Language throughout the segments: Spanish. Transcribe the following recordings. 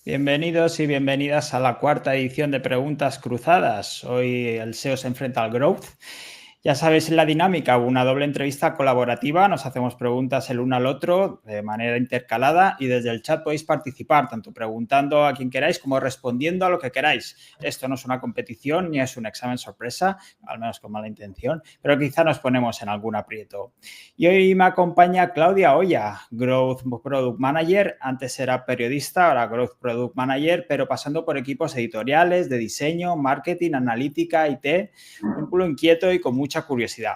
Bienvenidos y bienvenidas a la cuarta edición de Preguntas Cruzadas. Hoy el SEO se enfrenta al Growth. Ya sabéis la dinámica, una doble entrevista colaborativa, nos hacemos preguntas el uno al otro de manera intercalada y desde el chat podéis participar, tanto preguntando a quien queráis como respondiendo a lo que queráis. Esto no es una competición ni es un examen sorpresa, al menos con mala intención, pero quizá nos ponemos en algún aprieto. Y hoy me acompaña Claudia Oya, Growth Product Manager, antes era periodista, ahora Growth Product Manager, pero pasando por equipos editoriales, de diseño, marketing, analítica, IT, un culo inquieto y con mucha curiosidad.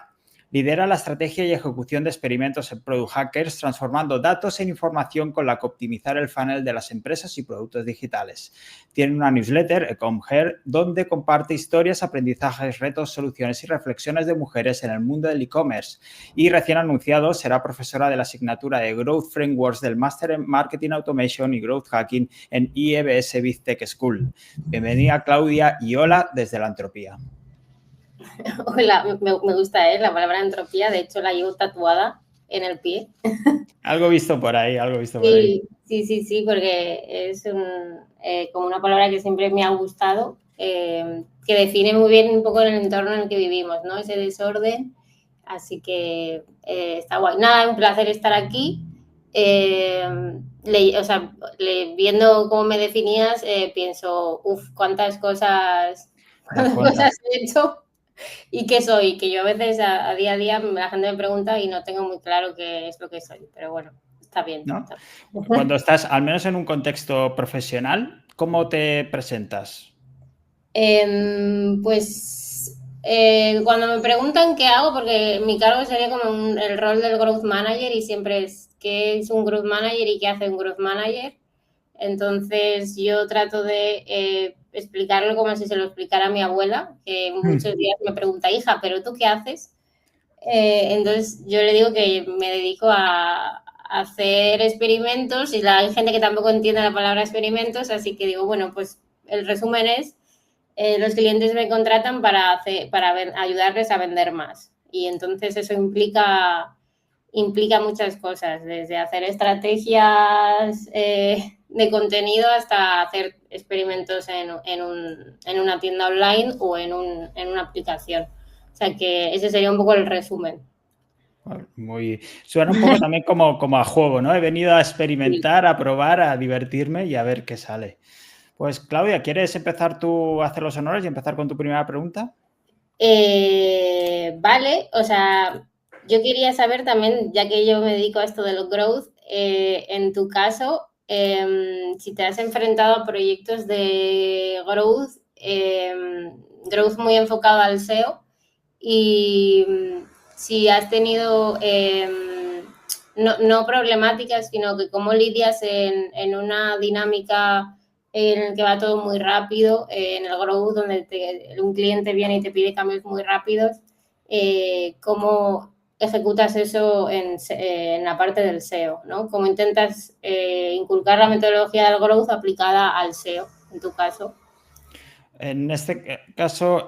Lidera la estrategia y ejecución de experimentos en Product Hackers, transformando datos en información con la que optimizar el funnel de las empresas y productos digitales. Tiene una newsletter, Ecomher, donde comparte historias, aprendizajes, retos, soluciones y reflexiones de mujeres en el mundo del e-commerce. Y recién anunciado, será profesora de la asignatura de Growth Frameworks del Máster en Marketing Automation y Growth Hacking en IEBS BizTech School. Bienvenida, Claudia, y hola desde la entropía. Hola, me gusta la palabra entropía, de hecho la llevo tatuada en el pie. Algo visto por ahí, algo visto por ahí. Sí, porque es como una palabra que siempre me ha gustado, que define muy bien un poco el entorno en el que vivimos, ¿no? Ese desorden, así que está guay. Nada, un placer estar aquí. Viendo cómo me definías, pienso, cuántas cosas he hecho. ¿Y qué soy? Que yo a veces a día la gente me pregunta y no tengo muy claro qué es lo que soy, pero bueno, está bien. ¿No? Está bien. Cuando estás, al menos en un contexto profesional, ¿cómo te presentas? Cuando me preguntan qué hago, porque mi cargo sería como el rol del Growth Manager y siempre es qué es un Growth Manager y qué hace un Growth Manager. Entonces yo trato de explicarlo como si se lo explicara a mi abuela, que muchos días me pregunta, hija, ¿pero tú qué haces? Entonces yo le digo que me dedico a hacer experimentos y hay gente que tampoco entiende la palabra experimentos, así que digo, bueno, pues el resumen es, los clientes me contratan para ayudarles a vender más. Y entonces eso implica muchas cosas, desde hacer estrategias de contenido hasta hacer experimentos en una tienda online o en una aplicación. O sea que ese sería un poco el resumen. Suena un poco también como a juego, ¿no? He venido a Sí. experimentar, a probar, a divertirme y a ver qué sale. Pues Claudia, ¿quieres empezar tú a hacer los honores y empezar con tu primera pregunta? Vale, o sea, yo quería saber también, ya que yo me dedico a esto de los growth, en tu caso, si te has enfrentado a proyectos de growth muy enfocado al SEO y si has tenido no problemáticas, sino que cómo lidias en una dinámica en el que va todo muy rápido, en el growth donde un cliente viene y te pide cambios muy rápidos, cómo ejecutas eso en la parte del SEO, ¿no? Cómo intentas inculcar la metodología del growth aplicada al SEO, en tu caso. En este caso,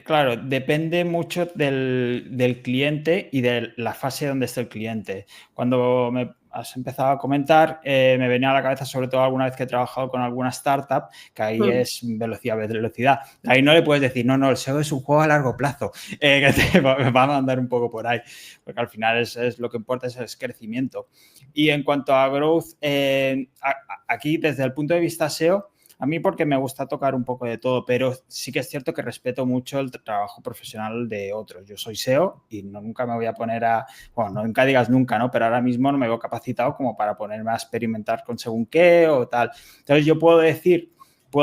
claro, depende mucho del cliente y de la fase donde esté el cliente. Cuando me has empezado a comentar, me venía a la cabeza sobre todo alguna vez que he trabajado con alguna startup, que ahí es velocidad. Ahí no le puedes decir, no, el SEO es un juego a largo plazo, que te va a mandar un poco por ahí, porque al final es lo que importa es crecimiento. Y en cuanto a growth, aquí desde el punto de vista SEO, a mí porque me gusta tocar un poco de todo, pero sí que es cierto que respeto mucho el trabajo profesional de otros. Yo soy SEO y nunca me voy a poner bueno, nunca digas nunca, ¿no? Pero ahora mismo no me veo capacitado como para ponerme a experimentar con según qué o tal. Entonces yo puedo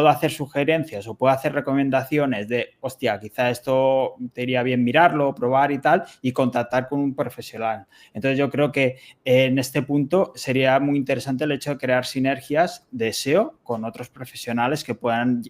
hacer sugerencias o puedo hacer recomendaciones de, hostia, quizá esto te iría bien mirarlo, probar y tal, y contactar con un profesional. Entonces yo creo que en este punto sería muy interesante el hecho de crear sinergias de SEO con otros profesionales que puedan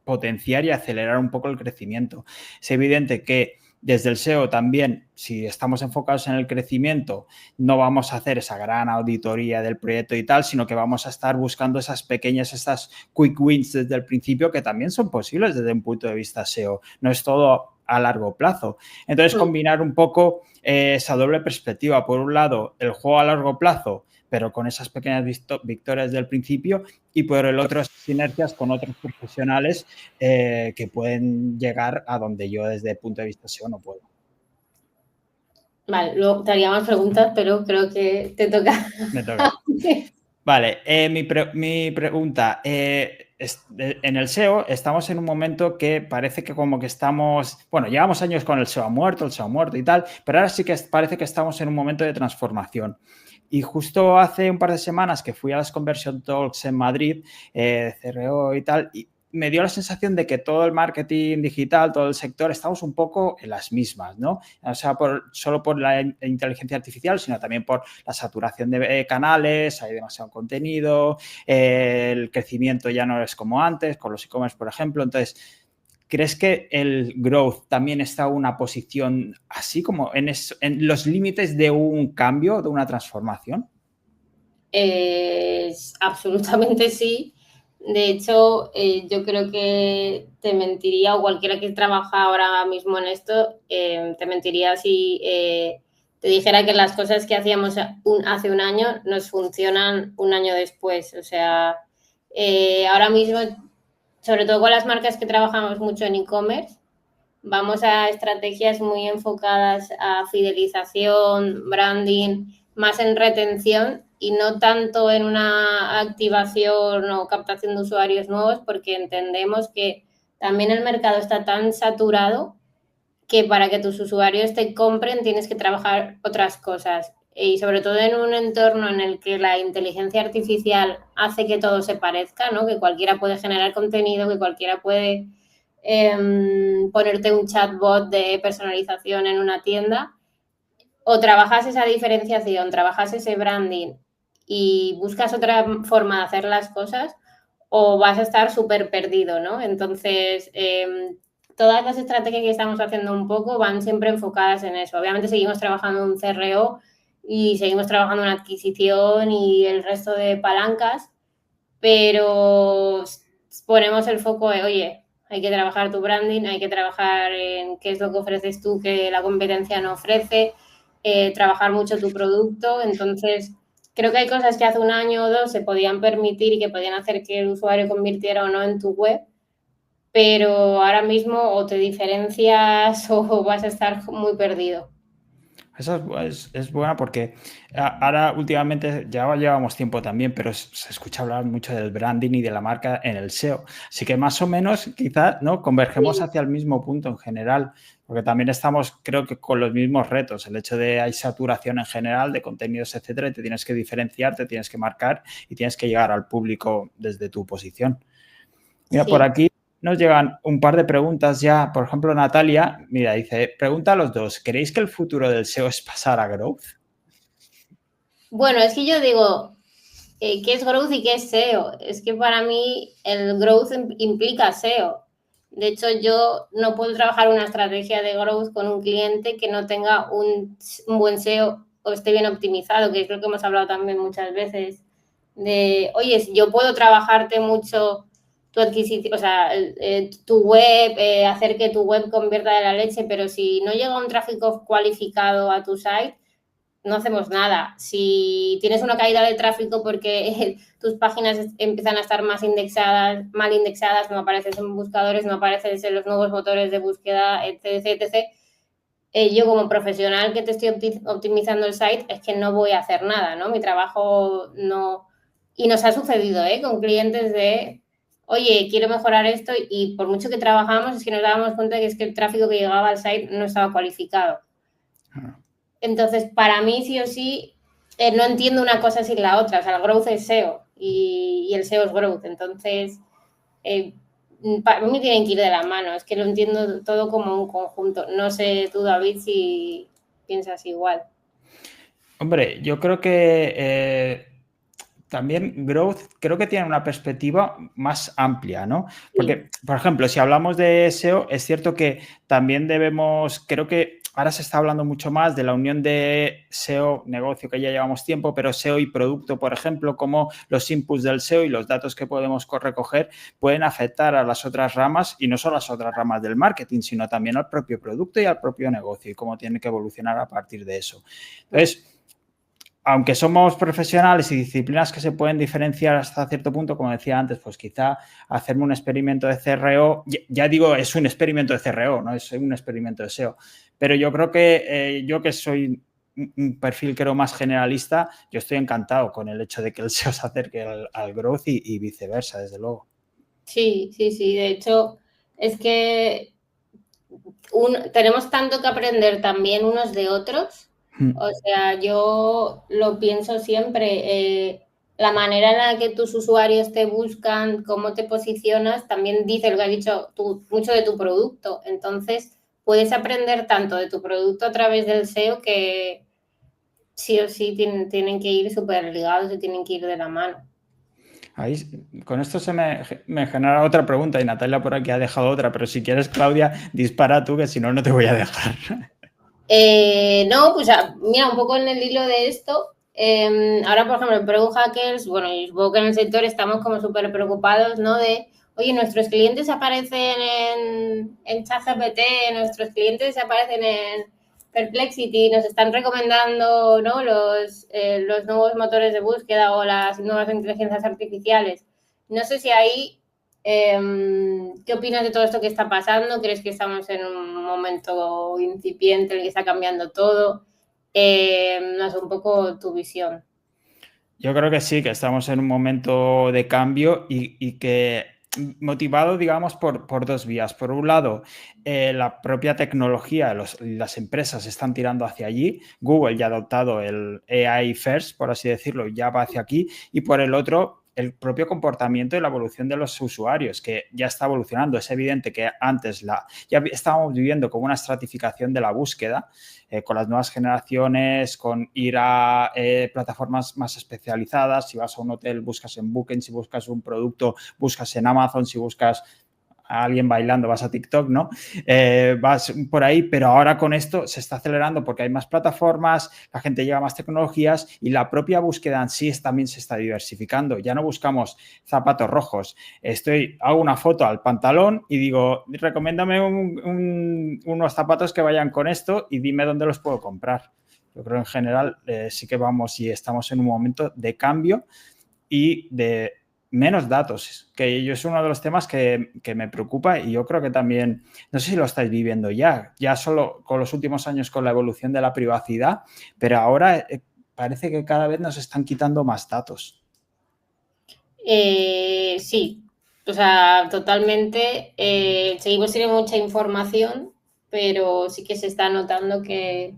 potenciar y acelerar un poco el crecimiento. Es evidente que desde el SEO también, si estamos enfocados en el crecimiento, no vamos a hacer esa gran auditoría del proyecto y tal, sino que vamos a estar buscando esas quick wins desde el principio que también son posibles desde un punto de vista SEO. No es todo a largo plazo. Entonces, combinar un poco esa doble perspectiva. Por un lado, el juego a largo plazo, pero con esas pequeñas victorias del principio, y por el otro sinergias con otros profesionales que pueden llegar a donde yo desde el punto de vista SEO no puedo. Vale, luego te haría más preguntas, pero creo que te toca. Me toca. Vale, mi pregunta, en el SEO estamos en un momento que parece que como que estamos, bueno, llevamos años con el SEO muerto y tal, pero ahora sí que parece que estamos en un momento de transformación. Y justo hace un par de semanas que fui a las Conversion Talks en Madrid, de CRO y tal, y me dio la sensación de que todo el marketing digital, todo el sector, estamos un poco en las mismas, ¿no? O sea, solo por la inteligencia artificial, sino también por la saturación de canales, hay demasiado contenido, el crecimiento ya no es como antes, con los e-commerce, por ejemplo. Entonces, ¿crees que el growth también está en una posición así como en los límites de un cambio, de una transformación? Absolutamente sí. De hecho, yo creo que te mentiría, o cualquiera que trabaja ahora mismo en esto, te mentiría si te dijera que las cosas que hacíamos hace un año nos funcionan un año después. O sea, ahora mismo, sobre todo con las marcas que trabajamos mucho en e-commerce, vamos a estrategias muy enfocadas a fidelización, branding, más en retención y no tanto en una activación o captación de usuarios nuevos, porque entendemos que también el mercado está tan saturado que para que tus usuarios te compren tienes que trabajar otras cosas. Y sobre todo en un entorno en el que la inteligencia artificial hace que todo se parezca, ¿no? Que cualquiera puede generar contenido, que cualquiera puede ponerte un chatbot de personalización en una tienda, o trabajas esa diferenciación, trabajas ese branding y buscas otra forma de hacer las cosas, o vas a estar súper perdido, ¿no? Entonces, todas las estrategias que estamos haciendo un poco van siempre enfocadas en eso. Obviamente seguimos trabajando en un CRO y seguimos trabajando en adquisición y el resto de palancas, pero ponemos el foco de, oye, hay que trabajar tu branding, hay que trabajar en qué es lo que ofreces tú que la competencia no ofrece, trabajar mucho tu producto. Entonces, creo que hay cosas que hace un año o dos se podían permitir y que podían hacer que el usuario convirtiera o no en tu web, pero ahora mismo o te diferencias o vas a estar muy perdido. Esa es buena porque ahora últimamente ya llevamos tiempo también, pero se escucha hablar mucho del branding y de la marca en el SEO. Así que más o menos quizás ¿no? Convergemos hacia el mismo punto en general, porque también estamos creo que con los mismos retos. El hecho de hay saturación en general de contenidos, etcétera, y te tienes que diferenciar, te tienes que marcar y tienes que llegar al público desde tu posición. Mira, por aquí nos llegan un par de preguntas ya. Por ejemplo, Natalia, mira, dice, pregunta a los dos, ¿creéis que el futuro del SEO es pasar a growth? Bueno, es que yo digo, ¿qué es growth y qué es SEO? Es que para mí el growth implica SEO. De hecho, yo no puedo trabajar una estrategia de growth con un cliente que no tenga un buen SEO o esté bien optimizado, que es lo que hemos hablado también muchas veces. De, oye, si yo puedo trabajarte mucho tu adquisición, o sea, tu web, hacer que tu web convierta de la leche, pero si no llega un tráfico cualificado a tu site, no hacemos nada. Si tienes una caída de tráfico porque tus páginas empiezan a estar mal indexadas, no apareces en buscadores, no apareces en los nuevos motores de búsqueda, etc., etc., yo como profesional que te estoy optimizando el site es que no voy a hacer nada, ¿no? Mi trabajo no... Y nos ha sucedido, con clientes de, oye, quiero mejorar esto, y por mucho que trabajamos es que nos dábamos cuenta de que es que el tráfico que llegaba al site no estaba cualificado. Entonces, para mí, sí o sí, no entiendo una cosa sin la otra. O sea, el growth es SEO y el SEO es growth. Entonces, para mí tienen que ir de la mano. Es que lo entiendo todo como un conjunto. No sé tú, David, si piensas igual. Hombre, yo creo que también growth creo que tiene una perspectiva más amplia, ¿no? Porque, por ejemplo, si hablamos de SEO, es cierto que también debemos, creo que ahora se está hablando mucho más de la unión de SEO, negocio, que ya llevamos tiempo, pero SEO y producto, por ejemplo, cómo los inputs del SEO y los datos que podemos recoger pueden afectar a las otras ramas, y no solo a las otras ramas del marketing, sino también al propio producto y al propio negocio, y cómo tiene que evolucionar a partir de eso. Entonces, aunque somos profesionales y disciplinas que se pueden diferenciar hasta cierto punto, como decía antes, pues quizá hacerme un experimento de CRO, ya digo, es un experimento de CRO, no es un experimento de SEO, pero yo creo que yo que soy un perfil creo más generalista, yo estoy encantado con el hecho de que el SEO se acerque al growth y viceversa, desde luego. Sí, sí, sí. De hecho, es que tenemos tanto que aprender también unos de otros. O sea, yo lo pienso siempre. La manera en la que tus usuarios te buscan, cómo te posicionas, también dice lo que has dicho tú, mucho de tu producto. Entonces, puedes aprender tanto de tu producto a través del SEO que sí o sí tienen que ir súper ligados y tienen que ir de la mano. Ahí, con esto me genera otra pregunta y Natalia por aquí ha dejado otra, pero si quieres, Claudia, dispara tú, que si no, no te voy a dejar. No, pues mira, un poco en el hilo de esto, ahora, por ejemplo, en Pro Hackers, bueno, y supongo que en el sector estamos como súper preocupados, ¿no? De, oye, nuestros clientes aparecen en ChatGPT, nuestros clientes aparecen en Perplexity, nos están recomendando, ¿no? Los nuevos motores de búsqueda o las nuevas inteligencias artificiales. No sé si ahí ¿qué opinas de todo esto que está pasando? ¿Crees que estamos en un momento incipiente en el que está cambiando todo? No sé, un poco tu visión. Yo creo que sí, que estamos en un momento de cambio y que motivado, digamos, por dos vías. Por un lado, la propia tecnología, las empresas están tirando hacia allí. Google ya ha adoptado el AI First, por así decirlo, ya va hacia aquí. Y por el otro, el propio comportamiento y la evolución de los usuarios, que ya está evolucionando. Es evidente que antes ya estábamos viviendo como una estratificación de la búsqueda, con las nuevas generaciones, con ir a plataformas más especializadas. Si vas a un hotel, buscas en Booking; si buscas un producto, buscas en Amazon; si buscas a alguien bailando, vas a TikTok, ¿no? Vas por ahí, pero ahora con esto se está acelerando porque hay más plataformas, la gente lleva más tecnologías y la propia búsqueda en sí también se está diversificando. Ya no buscamos zapatos rojos. Hago una foto al pantalón y digo, recomiéndame unos zapatos que vayan con esto y dime dónde los puedo comprar. Yo creo en general sí que vamos y estamos en un momento de cambio y de menos datos, que yo es uno de los temas que me preocupa y yo creo que también, no sé si lo estáis viviendo ya solo con los últimos años con la evolución de la privacidad, pero ahora parece que cada vez nos están quitando más datos. Sí, o sea, totalmente. Seguimos teniendo mucha información, pero sí que se está notando que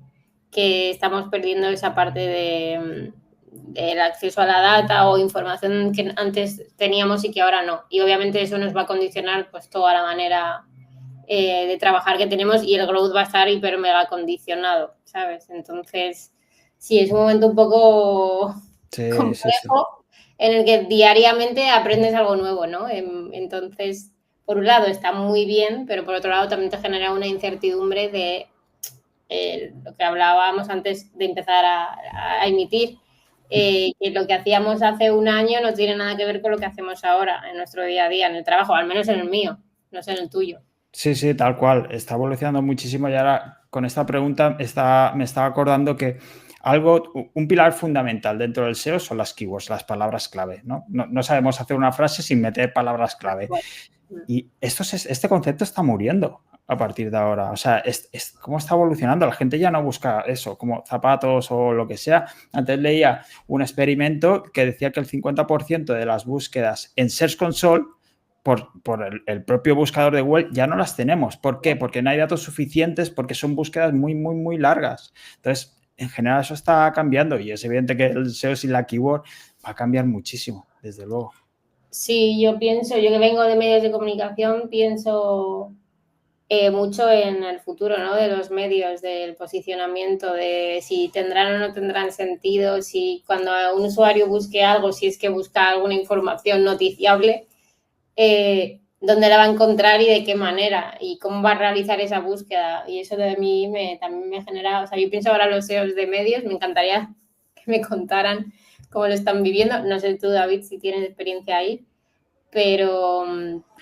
estamos perdiendo esa parte del acceso a la data o información que antes teníamos y que ahora no. Y obviamente eso nos va a condicionar pues toda la manera de trabajar que tenemos y el growth va a estar hiper mega condicionado, ¿sabes? Entonces, sí, es un momento un poco Sí, sí, sí. complejo en el que diariamente aprendes algo nuevo, ¿no? Entonces, por un lado está muy bien, pero por otro lado también te genera una incertidumbre de lo que hablábamos antes de empezar a emitir, que lo que hacíamos hace un año no tiene nada que ver con lo que hacemos ahora en nuestro día a día, en el trabajo, al menos en el mío, no sé en el tuyo. Sí, sí, tal cual. Está evolucionando muchísimo y ahora con esta pregunta me estaba acordando que un pilar fundamental dentro del SEO son las keywords, las palabras clave, ¿no? No sabemos hacer una frase sin meter palabras clave. Y este concepto está muriendo a partir de ahora. O sea, cómo está evolucionando. La gente ya no busca eso, como zapatos o lo que sea. Antes leía un experimento que decía que el 50% de las búsquedas en Search Console por el propio buscador de Google ya no las tenemos. ¿Por qué? Porque no hay datos suficientes, porque son búsquedas muy, muy, muy largas. Entonces, en general eso está cambiando y es evidente que el SEO sin la keyword va a cambiar muchísimo, desde luego. Sí, yo que vengo de medios de comunicación, pienso mucho en el futuro, ¿no? De los medios, del posicionamiento, de si tendrán o no tendrán sentido, si cuando un usuario busque algo, si es que busca alguna información noticiable, dónde la va a encontrar y de qué manera y cómo va a realizar esa búsqueda. Y eso de mí también me genera, o sea, yo pienso ahora en los SEOs de medios, me encantaría que me contaran cómo lo están viviendo. No sé tú, David, si tienes experiencia ahí, pero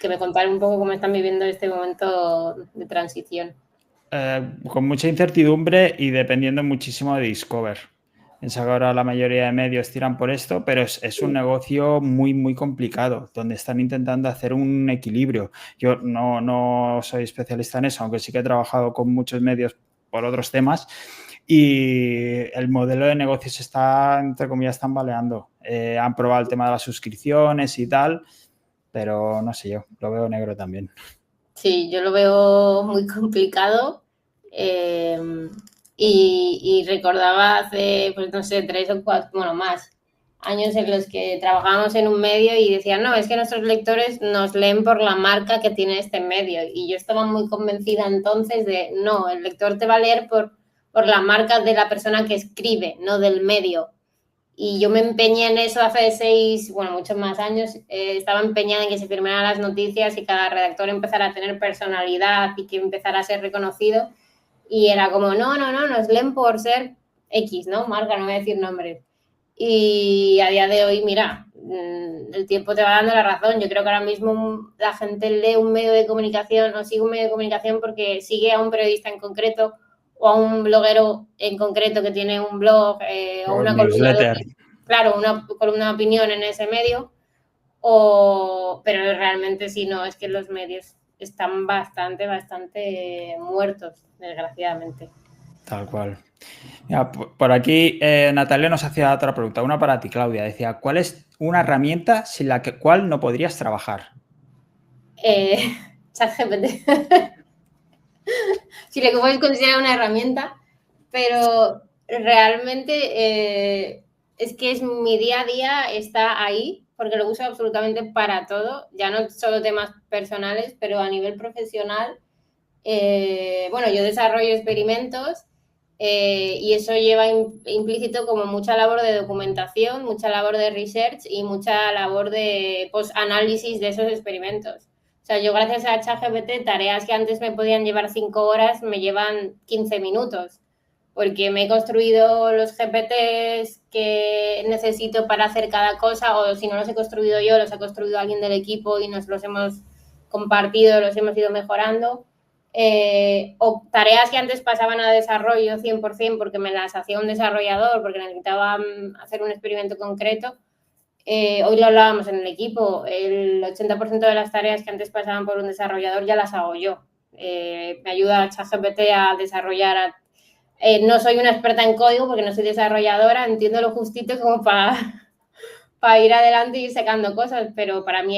que me contaran un poco cómo están viviendo este momento de transición. Con mucha incertidumbre y dependiendo muchísimo de Discover. Piensa que ahora la mayoría de medios tiran por esto, pero es un negocio muy, muy complicado, donde están intentando hacer un equilibrio. Yo no soy especialista en eso, aunque sí que he trabajado con muchos medios por otros temas, y el modelo de negocio se está, entre comillas, tambaleando. Han probado el tema de las suscripciones y tal, pero no sé yo, lo veo negro también. Sí, yo lo veo muy complicado. Y recordaba hace, pues no sé, 3 o 4, bueno, más años en los que trabajábamos en un medio y decían, no, es que nuestros lectores nos leen por la marca que tiene este medio. Y yo estaba muy convencida entonces de, no, el lector te va a leer por la marca de la persona que escribe, no del medio. Y yo me empeñé en eso hace 6, bueno, muchos más años. Estaba empeñada en que se firmaran las noticias y cada redactor empezara a tener personalidad y que empezara a ser reconocido. Y era como, no, nos leen por ser X, ¿no? Marca, no voy a decir nombres. Y a día de hoy, mira, el tiempo te va dando la razón. Yo creo que ahora mismo la gente lee un medio de comunicación o sigue un medio de comunicación porque sigue a un periodista en concreto o a un bloguero en concreto que tiene un blog o una columna claro, una columna de opinión en ese medio, pero realmente sí, no, es que los medios están bastante muertos, desgraciadamente. Tal cual. Mira, por aquí Natalia nos hacía otra pregunta, una para ti, Claudia. Decía, ¿cuál es una herramienta sin la cual no podrías trabajar? ChatGPT. Si lo que puedes considerar una herramienta, pero realmente es que es mi día a día, está ahí, porque lo uso absolutamente para todo, ya no solo temas personales, pero a nivel profesional. Bueno, yo desarrollo experimentos y eso lleva implícito como mucha labor de documentación, mucha labor de research y mucha labor de post-análisis de esos experimentos. O sea, yo gracias a ChatGPT, tareas que antes me podían llevar 5 horas me llevan 15 minutos, porque me he construido los GPTs que necesito para hacer cada cosa, o si no los he construido yo, los ha construido alguien del equipo y nos los hemos compartido, los hemos ido mejorando. O tareas que antes pasaban a desarrollo 100% porque me las hacía un desarrollador, porque necesitaba hacer un experimento concreto. Hoy lo hablábamos en el equipo, el 80% de las tareas que antes pasaban por un desarrollador ya las hago yo. Me ayuda ChatGPT a desarrollar. No soy una experta en código porque no soy desarrolladora, entiendo lo justito como para ir adelante y ir sacando cosas, pero para mí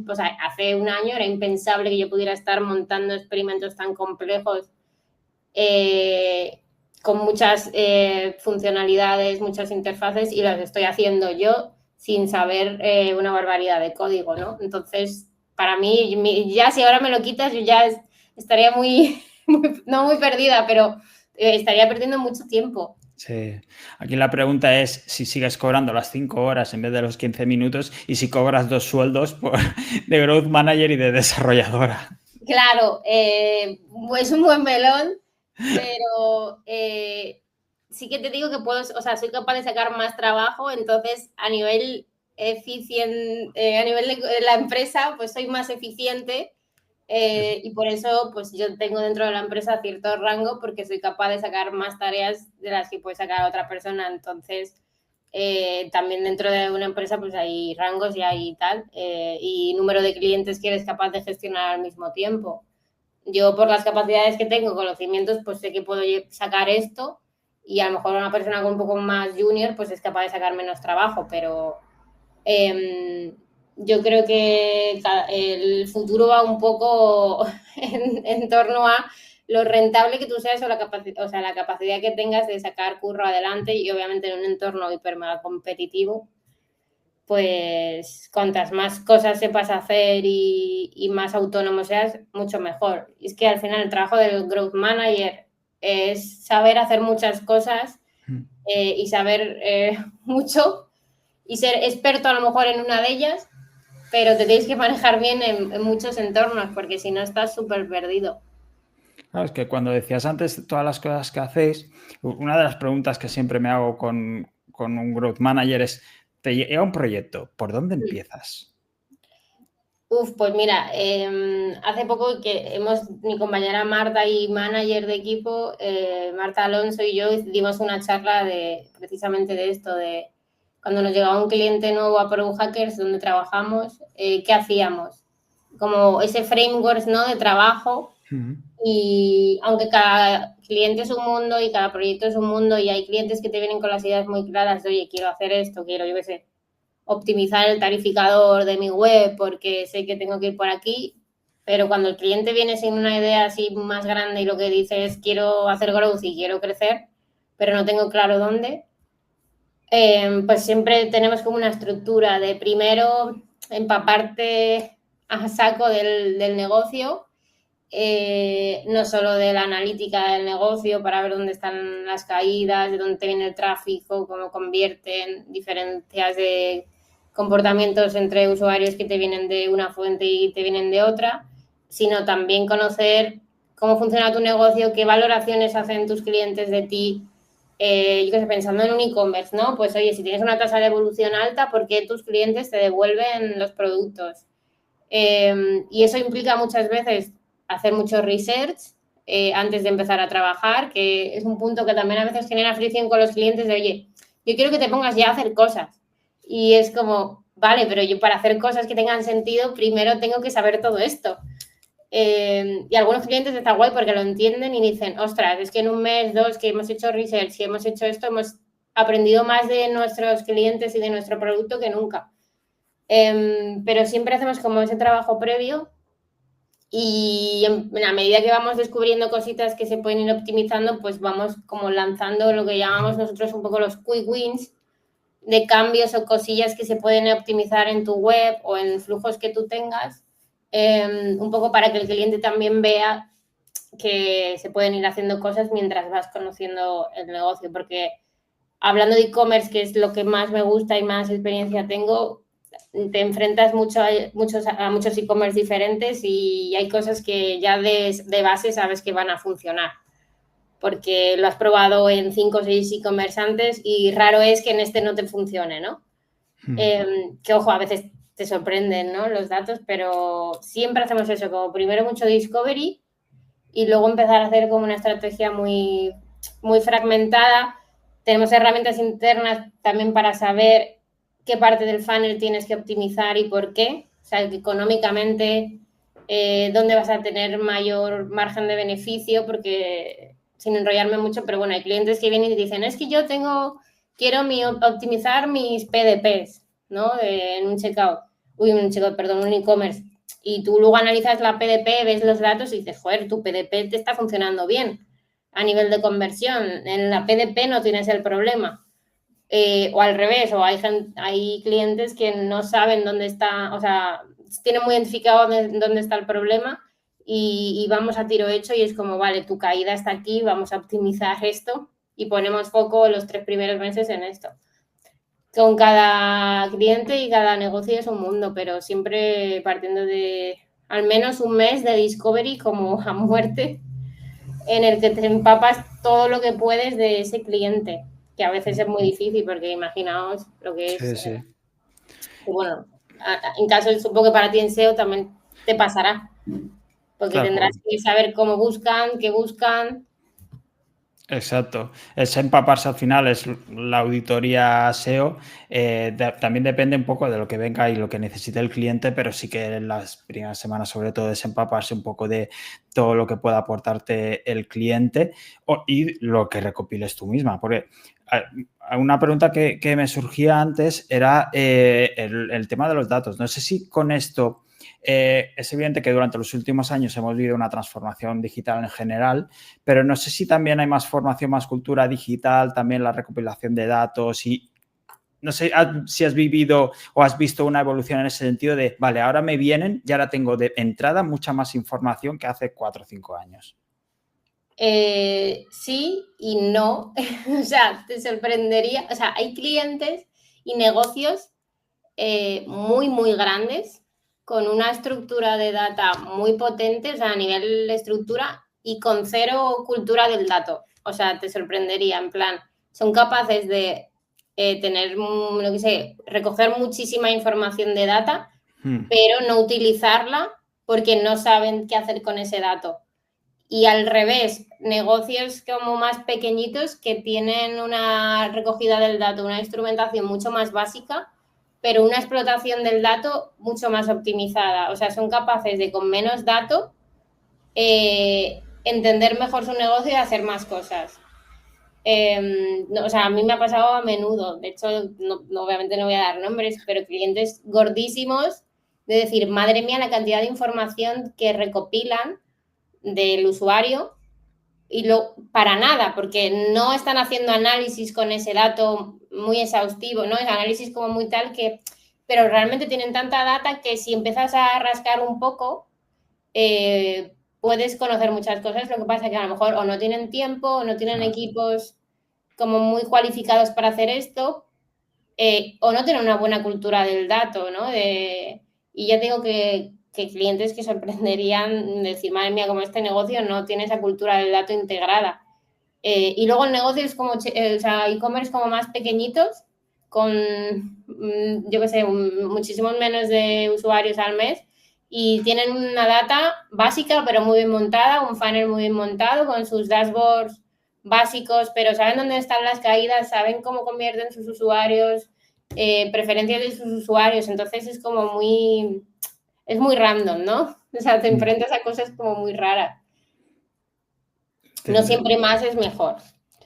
o sea, hace un año era impensable que yo pudiera estar montando experimentos tan complejos con muchas funcionalidades, muchas interfaces y las estoy haciendo yo sin saber una barbaridad de código, ¿no? Entonces, para mí, ya si ahora me lo quitas, yo ya estaría no muy perdida, pero estaría perdiendo mucho tiempo. Sí. Aquí la pregunta es si sigues cobrando las 5 horas en vez de los 15 minutos y si cobras 2 sueldos de Growth Manager y de desarrolladora. Claro, es un buen melón, pero sí que te digo que o sea, soy capaz de sacar más trabajo, entonces a nivel a nivel de la empresa, pues soy más eficiente y por eso pues yo tengo dentro de la empresa cierto rango porque soy capaz de sacar más tareas de las que puede sacar otra persona, entonces también dentro de una empresa pues hay rangos y hay tal y número de clientes que eres capaz de gestionar al mismo tiempo. Yo por las capacidades que tengo, conocimientos, pues sé que puedo sacar esto y a lo mejor una persona con un poco más junior pues es capaz de sacar menos trabajo, pero yo creo que el futuro va un poco en torno a lo rentable que tú seas o sea, la capacidad que tengas de sacar curro adelante y obviamente en un entorno hiper mega competitivo, pues cuantas más cosas sepas hacer y más autónomo seas, mucho mejor. Y es que al final el trabajo del Growth Manager es saber hacer muchas cosas y saber mucho y ser experto a lo mejor en una de ellas, pero te tienes que manejar bien en muchos entornos porque si no estás súper perdido. Claro, es que cuando decías antes todas las cosas que hacéis, una de las preguntas que siempre me hago con un Growth Manager es, te llega un proyecto, ¿por dónde empiezas? Pues mira, hace poco que mi compañera Marta y manager de equipo, Marta Alonso y yo dimos una charla precisamente de esto, de cuando nos llegaba un cliente nuevo a Product Hackers, donde trabajamos, ¿qué hacíamos? Como ese framework, ¿no?, de trabajo. Y aunque cada cliente es un mundo y cada proyecto es un mundo y hay clientes que te vienen con las ideas muy claras de, oye, quiero hacer esto, quiero, yo qué sé, optimizar el tarificador de mi web porque sé que tengo que ir por aquí, pero cuando el cliente viene sin una idea así más grande y lo que dice es quiero hacer growth y quiero crecer, pero no tengo claro dónde, pues siempre tenemos como una estructura de primero empaparte a saco del negocio, no solo de la analítica del negocio para ver dónde están las caídas, de dónde te viene el tráfico, cómo convierten, diferencias de comportamientos entre usuarios que te vienen de una fuente y te vienen de otra, sino también conocer cómo funciona tu negocio, qué valoraciones hacen tus clientes de ti. Yo qué sé, pensando en un e-commerce, ¿no? Pues oye, si tienes una tasa de evolución alta, ¿por qué tus clientes te devuelven los productos? Y eso implica muchas veces hacer mucho research antes de empezar a trabajar, que es un punto que también a veces genera fricción con los clientes de, oye, yo quiero que te pongas ya a hacer cosas. Y es como, vale, pero yo para hacer cosas que tengan sentido, primero tengo que saber todo esto. Y algunos clientes está guay porque lo entienden y dicen, ostras, es que en un mes, dos, que hemos hecho research y hemos hecho esto, hemos aprendido más de nuestros clientes y de nuestro producto que nunca. Pero siempre hacemos como ese trabajo previo y a medida que vamos descubriendo cositas que se pueden ir optimizando, pues vamos como lanzando lo que llamamos nosotros un poco los quick wins de cambios o cosillas que se pueden optimizar en tu web o en flujos que tú tengas, un poco para que el cliente también vea que se pueden ir haciendo cosas mientras vas conociendo el negocio, porque hablando de e-commerce, que es lo que más me gusta y más experiencia tengo, te enfrentas mucho a muchos e-commerce diferentes y hay cosas que ya de base sabes que van a funcionar porque lo has probado en 5 o 6 e-commerce antes y raro es que en este no te funcione, ¿no? Que, ojo, a veces te sorprenden, ¿no?, los datos, pero siempre hacemos eso, como primero mucho discovery y luego empezar a hacer como una estrategia muy, muy fragmentada. Tenemos herramientas internas también para saber qué parte del funnel tienes que optimizar y por qué. O sea, económicamente, dónde vas a tener mayor margen de beneficio, porque sin enrollarme mucho, pero bueno, hay clientes que vienen y dicen, es que yo quiero optimizar mis PDPs, ¿no? En un checkout, perdón, un e-commerce. Y tú luego analizas la PDP, ves los datos y dices, joder, tu PDP te está funcionando bien a nivel de conversión. En la PDP no tienes el problema. O al revés, o hay clientes que no saben dónde está, o sea, tienen muy identificado dónde está el problema y vamos a tiro hecho y es como, vale, tu caída está aquí, vamos a optimizar esto y ponemos foco los 3 primeros meses en esto. Con cada cliente y cada negocio es un mundo, pero siempre partiendo de al menos un mes de discovery como a muerte, en el que te empapas todo lo que puedes de ese cliente, que a veces es muy difícil porque imaginaos lo que es. Sí, sí. Y bueno, en caso, supongo que para ti en SEO también te pasará, porque Claro, tendrás que saber cómo buscan, qué buscan. exacto. Es empaparse al final, es la auditoría SEO. También depende un poco de lo que venga y lo que necesite el cliente, pero sí que en las primeras semanas, sobre todo, es empaparse un poco de todo lo que pueda aportarte el cliente y lo que recopiles tú misma. Porque una pregunta que me surgía antes era el tema de los datos. No sé si con esto es evidente que durante los últimos años hemos vivido una transformación digital en general, pero no sé si también hay más formación, más cultura digital, también la recopilación de datos y no sé si has vivido o has visto una evolución en ese sentido de, vale, ahora me vienen y ahora tengo de entrada mucha más información que hace 4 o 5 años. Sí y no. O sea, te sorprendería. O sea, hay clientes y negocios muy, muy grandes con una estructura de data muy potente, o sea, a nivel de estructura y con cero cultura del dato. O sea, te sorprendería, en plan, son capaces de tener, lo que sé, recoger muchísima información de data, pero no utilizarla porque no saben qué hacer con ese dato. Y al revés, negocios como más pequeñitos que tienen una recogida del dato, una instrumentación mucho más básica, pero una explotación del dato mucho más optimizada. O sea, son capaces de con menos dato entender mejor su negocio y hacer más cosas. No, o sea, a mí me ha pasado a menudo, de hecho, obviamente no voy a dar nombres, pero clientes gordísimos de decir, madre mía, la cantidad de información que recopilan del usuario y para nada, porque no están haciendo análisis con ese dato muy exhaustivo, ¿no? Es análisis como muy tal que, pero realmente tienen tanta data que si empiezas a rascar un poco, puedes conocer muchas cosas. Lo que pasa es que a lo mejor o no tienen tiempo o no tienen equipos como muy cualificados para hacer esto, o no tienen una buena cultura del dato, ¿no? Y ya digo que clientes que sorprenderían decir, madre mía, como este negocio no tiene esa cultura del dato integrada. Y luego el negocio es como, o sea, e-commerce como más pequeñitos, con, yo qué sé, muchísimos menos de usuarios al mes, y tienen una data básica, pero muy bien montada, un funnel muy bien montado, con sus dashboards básicos, pero saben dónde están las caídas, saben cómo convierten sus usuarios, preferencias de sus usuarios, entonces es como es muy random, ¿no? O sea, te enfrentas a cosas como muy raras. No siempre más es mejor.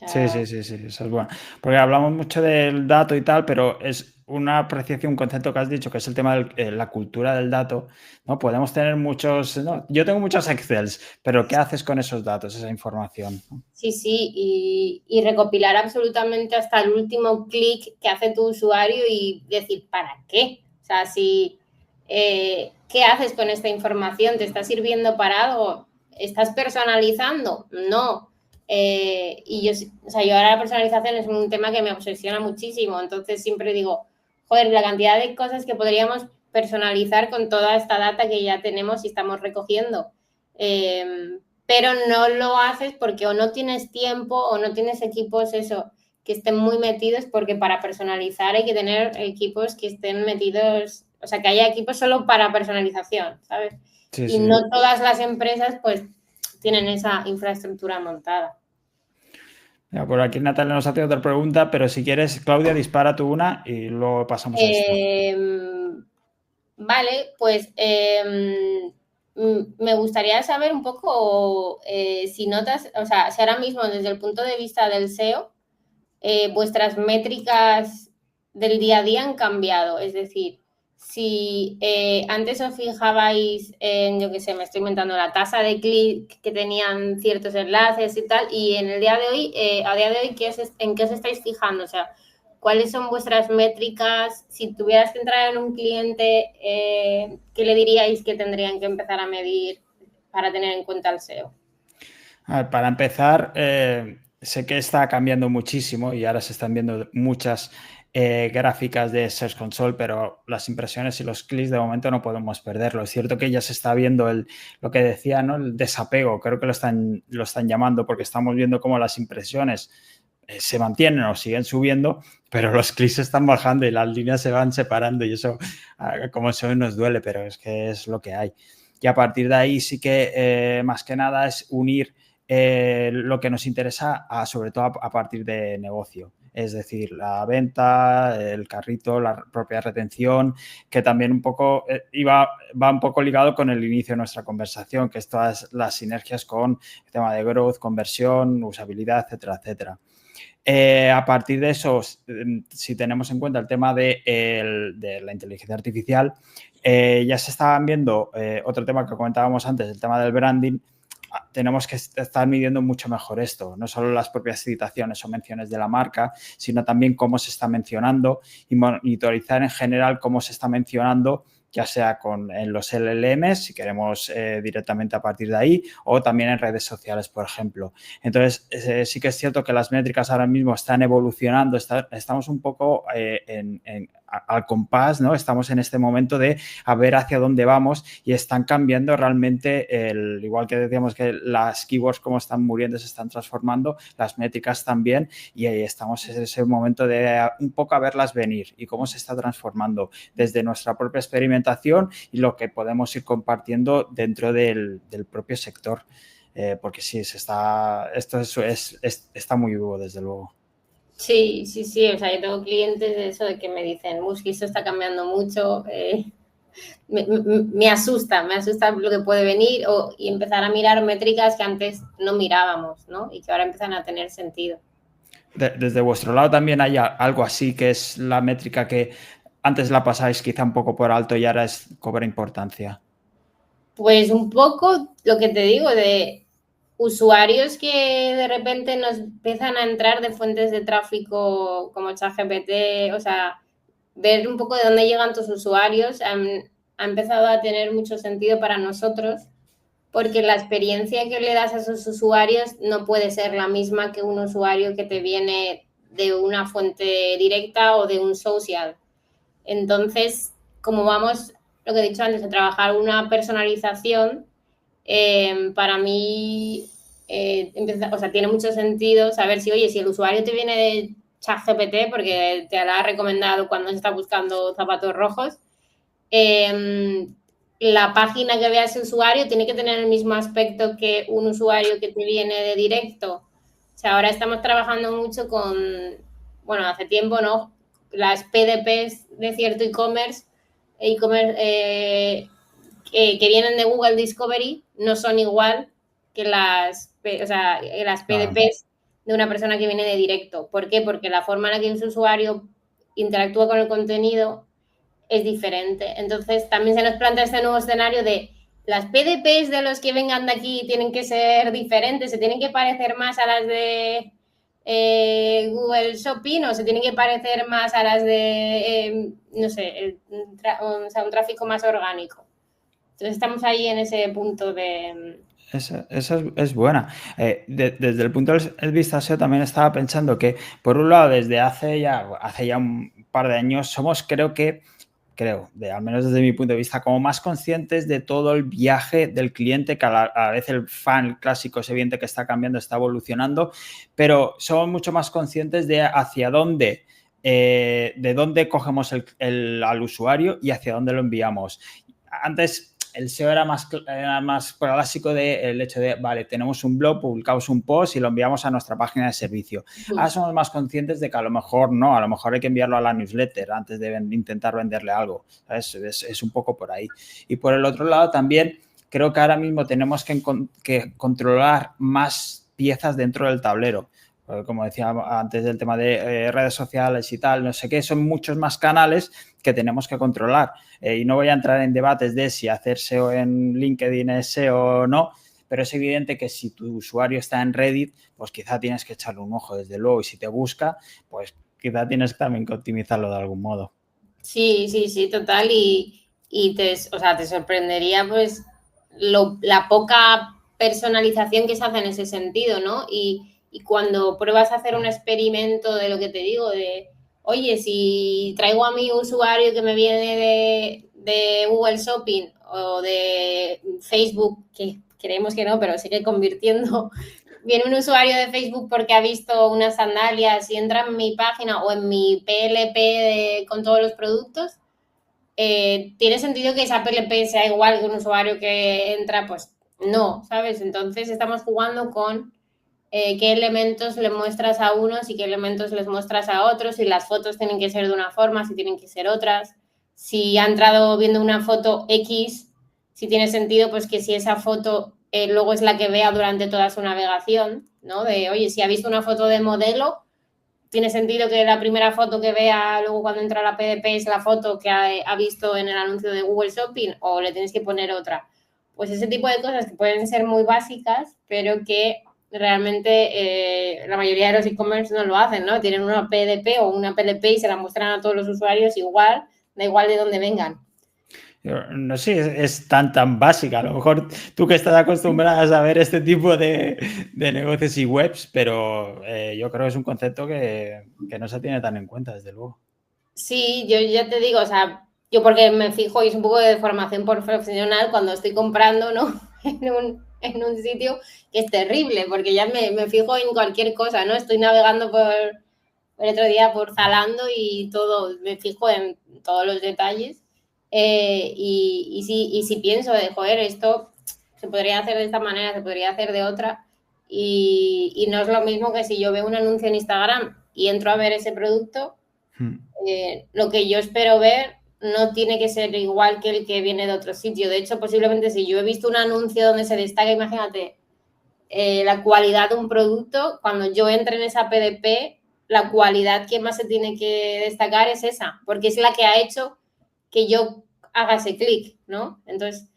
O Sí, sea, sí, sí, sí, eso es bueno. Porque hablamos mucho del dato y tal, pero es una apreciación, un concepto que has dicho, que es el tema de la cultura del dato, ¿no? Podemos tener muchos, ¿no? Yo tengo muchos Excels, pero ¿qué haces con esos datos, esa información? sí, sí, y recopilar absolutamente hasta el último clic que hace tu usuario y decir, ¿para qué? O sea, si, ¿qué haces con esta información? ¿Te está sirviendo para algo? ¿Estás personalizando? No. Y o sea, yo ahora la personalización es un tema que me obsesiona muchísimo, entonces siempre digo, joder, la cantidad de cosas que podríamos personalizar con toda esta data que ya tenemos y estamos recogiendo. Pero no lo haces porque o no tienes tiempo o no tienes equipos eso que estén muy metidos, porque para personalizar hay que tener equipos que estén metidos, o sea, que haya equipos solo para personalización, ¿sabes? Sí, Y sí. no todas las empresas pues tienen esa infraestructura montada. Mira, por aquí Natalia nos hace otra pregunta, pero si quieres, Claudia, dispara tú una y luego pasamos a esta. Vale, pues me gustaría saber un poco si notas, o sea, si ahora mismo desde el punto de vista del SEO, vuestras métricas del día a día han cambiado. Es decir, si antes os fijabais en, yo qué sé, me estoy inventando la tasa de clic que tenían ciertos enlaces y tal, y en el día de hoy, a día de hoy, ¿en qué os estáis fijando? O sea, ¿cuáles son vuestras métricas? Si tuvieras que entrar en un cliente, ¿qué le diríais que tendrían que empezar a medir para tener en cuenta el SEO? A ver, para empezar, sé que está cambiando muchísimo y ahora se están viendo muchas gráficas de Search Console, pero las impresiones y los clics de momento no podemos perderlo. Es cierto que ya se está viendo lo que decía, ¿no? El desapego, creo que lo están llamando, porque estamos viendo cómo las impresiones se mantienen o siguen subiendo, pero los clics están bajando y las líneas se van separando y eso, como eso nos duele, pero es que es lo que hay. Y a partir de ahí sí que más que nada es unir lo que nos interesa sobre todo a partir de negocio. Es decir, la venta, el carrito, la propia retención, que también un poco va un poco ligado con el inicio de nuestra conversación, que es todas las sinergias con el tema de growth, conversión, usabilidad, etcétera, etcétera. A partir de eso, si tenemos en cuenta el tema de la inteligencia artificial, ya se estaban viendo otro tema que comentábamos antes, el tema del branding. Tenemos que estar midiendo mucho mejor esto, no solo las propias citaciones o menciones de la marca, sino también cómo se está mencionando y monitorizar en general cómo se está mencionando, ya sea en los LLMs, si queremos directamente a partir de ahí, o también en redes sociales, por ejemplo. Entonces, sí que es cierto que las métricas ahora mismo están evolucionando, estamos un poco al compás, ¿no? Estamos en este momento de a ver hacia dónde vamos y están cambiando realmente, igual que decíamos que las keywords como están muriendo, se están transformando, las métricas también, y ahí estamos en ese momento de un poco a verlas venir y cómo se está transformando desde nuestra propia experimentación y lo que podemos ir compartiendo dentro del propio sector. Porque sí, está muy vivo, desde luego. Sí, sí, sí. O sea, yo tengo clientes de eso de que me dicen, Muski, esto está cambiando mucho. Me asusta lo que puede venir y empezar a mirar métricas que antes no mirábamos, ¿no? Y que ahora empiezan a tener sentido. Desde vuestro lado también hay algo así que es la métrica que antes la pasáis quizá un poco por alto y ahora cobra importancia. Pues un poco lo que te digo de usuarios que de repente nos empiezan a entrar de fuentes de tráfico como ChatGPT, o sea, ver un poco de dónde llegan tus usuarios ha empezado a tener mucho sentido para nosotros, porque la experiencia que le das a esos usuarios no puede ser la misma que un usuario que te viene de una fuente directa o de un social. Entonces, como vamos, lo que he dicho antes, a trabajar una personalización, para mí tiene mucho sentido saber si el usuario te viene de ChatGPT porque te lo ha recomendado cuando se está buscando zapatos rojos, la página que vea ese usuario tiene que tener el mismo aspecto que un usuario que te viene de directo. O sea, ahora estamos trabajando mucho hace tiempo, ¿no? Las PDPs de cierto e-commerce que vienen de Google Discovery no son igual que las PDPs de una persona que viene de directo. ¿Por qué? Porque la forma en la que el usuario interactúa con el contenido es diferente. Entonces, también se nos plantea este nuevo escenario de las PDPs de los que vengan de aquí tienen que ser diferentes, se tienen que parecer más a las de Google Shopping o se tienen que parecer más a las de, un tráfico más orgánico. Entonces, estamos ahí en ese punto de... Esa es buena. Desde el punto de vista SEO también estaba pensando que, por un lado, desde hace ya un par de años, somos, al menos desde mi punto de vista, como más conscientes de todo el viaje del cliente, que a la vez el fan clásico es evidente que está cambiando, está evolucionando, pero somos mucho más conscientes de hacia dónde, de dónde cogemos al usuario y hacia dónde lo enviamos. Antes el SEO era más clásico del hecho de, vale, tenemos un blog, publicamos un post y lo enviamos a nuestra página de servicio. Ahora somos más conscientes de que a lo mejor no, a lo mejor hay que enviarlo a la newsletter antes de intentar venderle algo. Es un poco por ahí. Y por el otro lado también creo que ahora mismo tenemos que controlar más piezas dentro del tablero. Como decía antes del tema de redes sociales y tal, no sé qué, son muchos más canales que tenemos que controlar. Y no voy a entrar en debates de si hacer SEO en LinkedIn es SEO o no, pero es evidente que si tu usuario está en Reddit, pues quizá tienes que echarle un ojo, desde luego, y si te busca, pues quizá tienes también que optimizarlo de algún modo. Sí, sí, sí, total. Y te sorprendería pues la poca personalización que se hace en ese sentido, ¿no? Y cuando pruebas a hacer un experimento de lo que te digo, de, oye, si traigo a mi usuario que me viene de Google Shopping o de Facebook, que creemos que no, pero sigue convirtiendo, viene un usuario de Facebook porque ha visto unas sandalias y entra en mi página o en mi PLP con todos los productos, ¿tiene sentido que esa PLP sea igual que un usuario que entra? Pues no, ¿sabes? Entonces estamos jugando con qué elementos le muestras a unos y qué elementos les muestras a otros, si las fotos tienen que ser de una forma, si tienen que ser otras, si ha entrado viendo una foto X, si tiene sentido pues que si esa foto luego es la que vea durante toda su navegación, ¿no? De, oye, si ha visto una foto de modelo, tiene sentido que la primera foto que vea luego cuando entra a la PDP es la foto que ha visto en el anuncio de Google Shopping o le tienes que poner otra. Pues ese tipo de cosas que pueden ser muy básicas, pero que realmente la mayoría de los e-commerce no lo hacen, ¿no? Tienen una PDP o una PLP y se la muestran a todos los usuarios igual, da igual de dónde vengan. No sé, es tan básica. A lo mejor tú que estás acostumbrada a saber este tipo de negocios y webs, pero yo creo que es un concepto que no se tiene tan en cuenta, desde luego. Sí, yo ya te digo, o sea, yo porque me fijo y es un poco de formación profesional cuando estoy comprando, ¿no? En un sitio que es terrible, porque ya me fijo en cualquier cosa, ¿no? Estoy navegando el otro día por Zalando y todo, me fijo en todos los detalles. Y si pienso de, joder, esto se podría hacer de esta manera, se podría hacer de otra. Y no es lo mismo que si yo veo un anuncio en Instagram y entro a ver ese producto, lo que yo espero ver no tiene que ser igual que el que viene de otro sitio. De hecho, posiblemente si yo he visto un anuncio donde se destaca, imagínate, la cualidad de un producto, cuando yo entre en esa PDP, la cualidad que más se tiene que destacar es esa, porque es la que ha hecho que yo haga ese clic, ¿no? Entonces,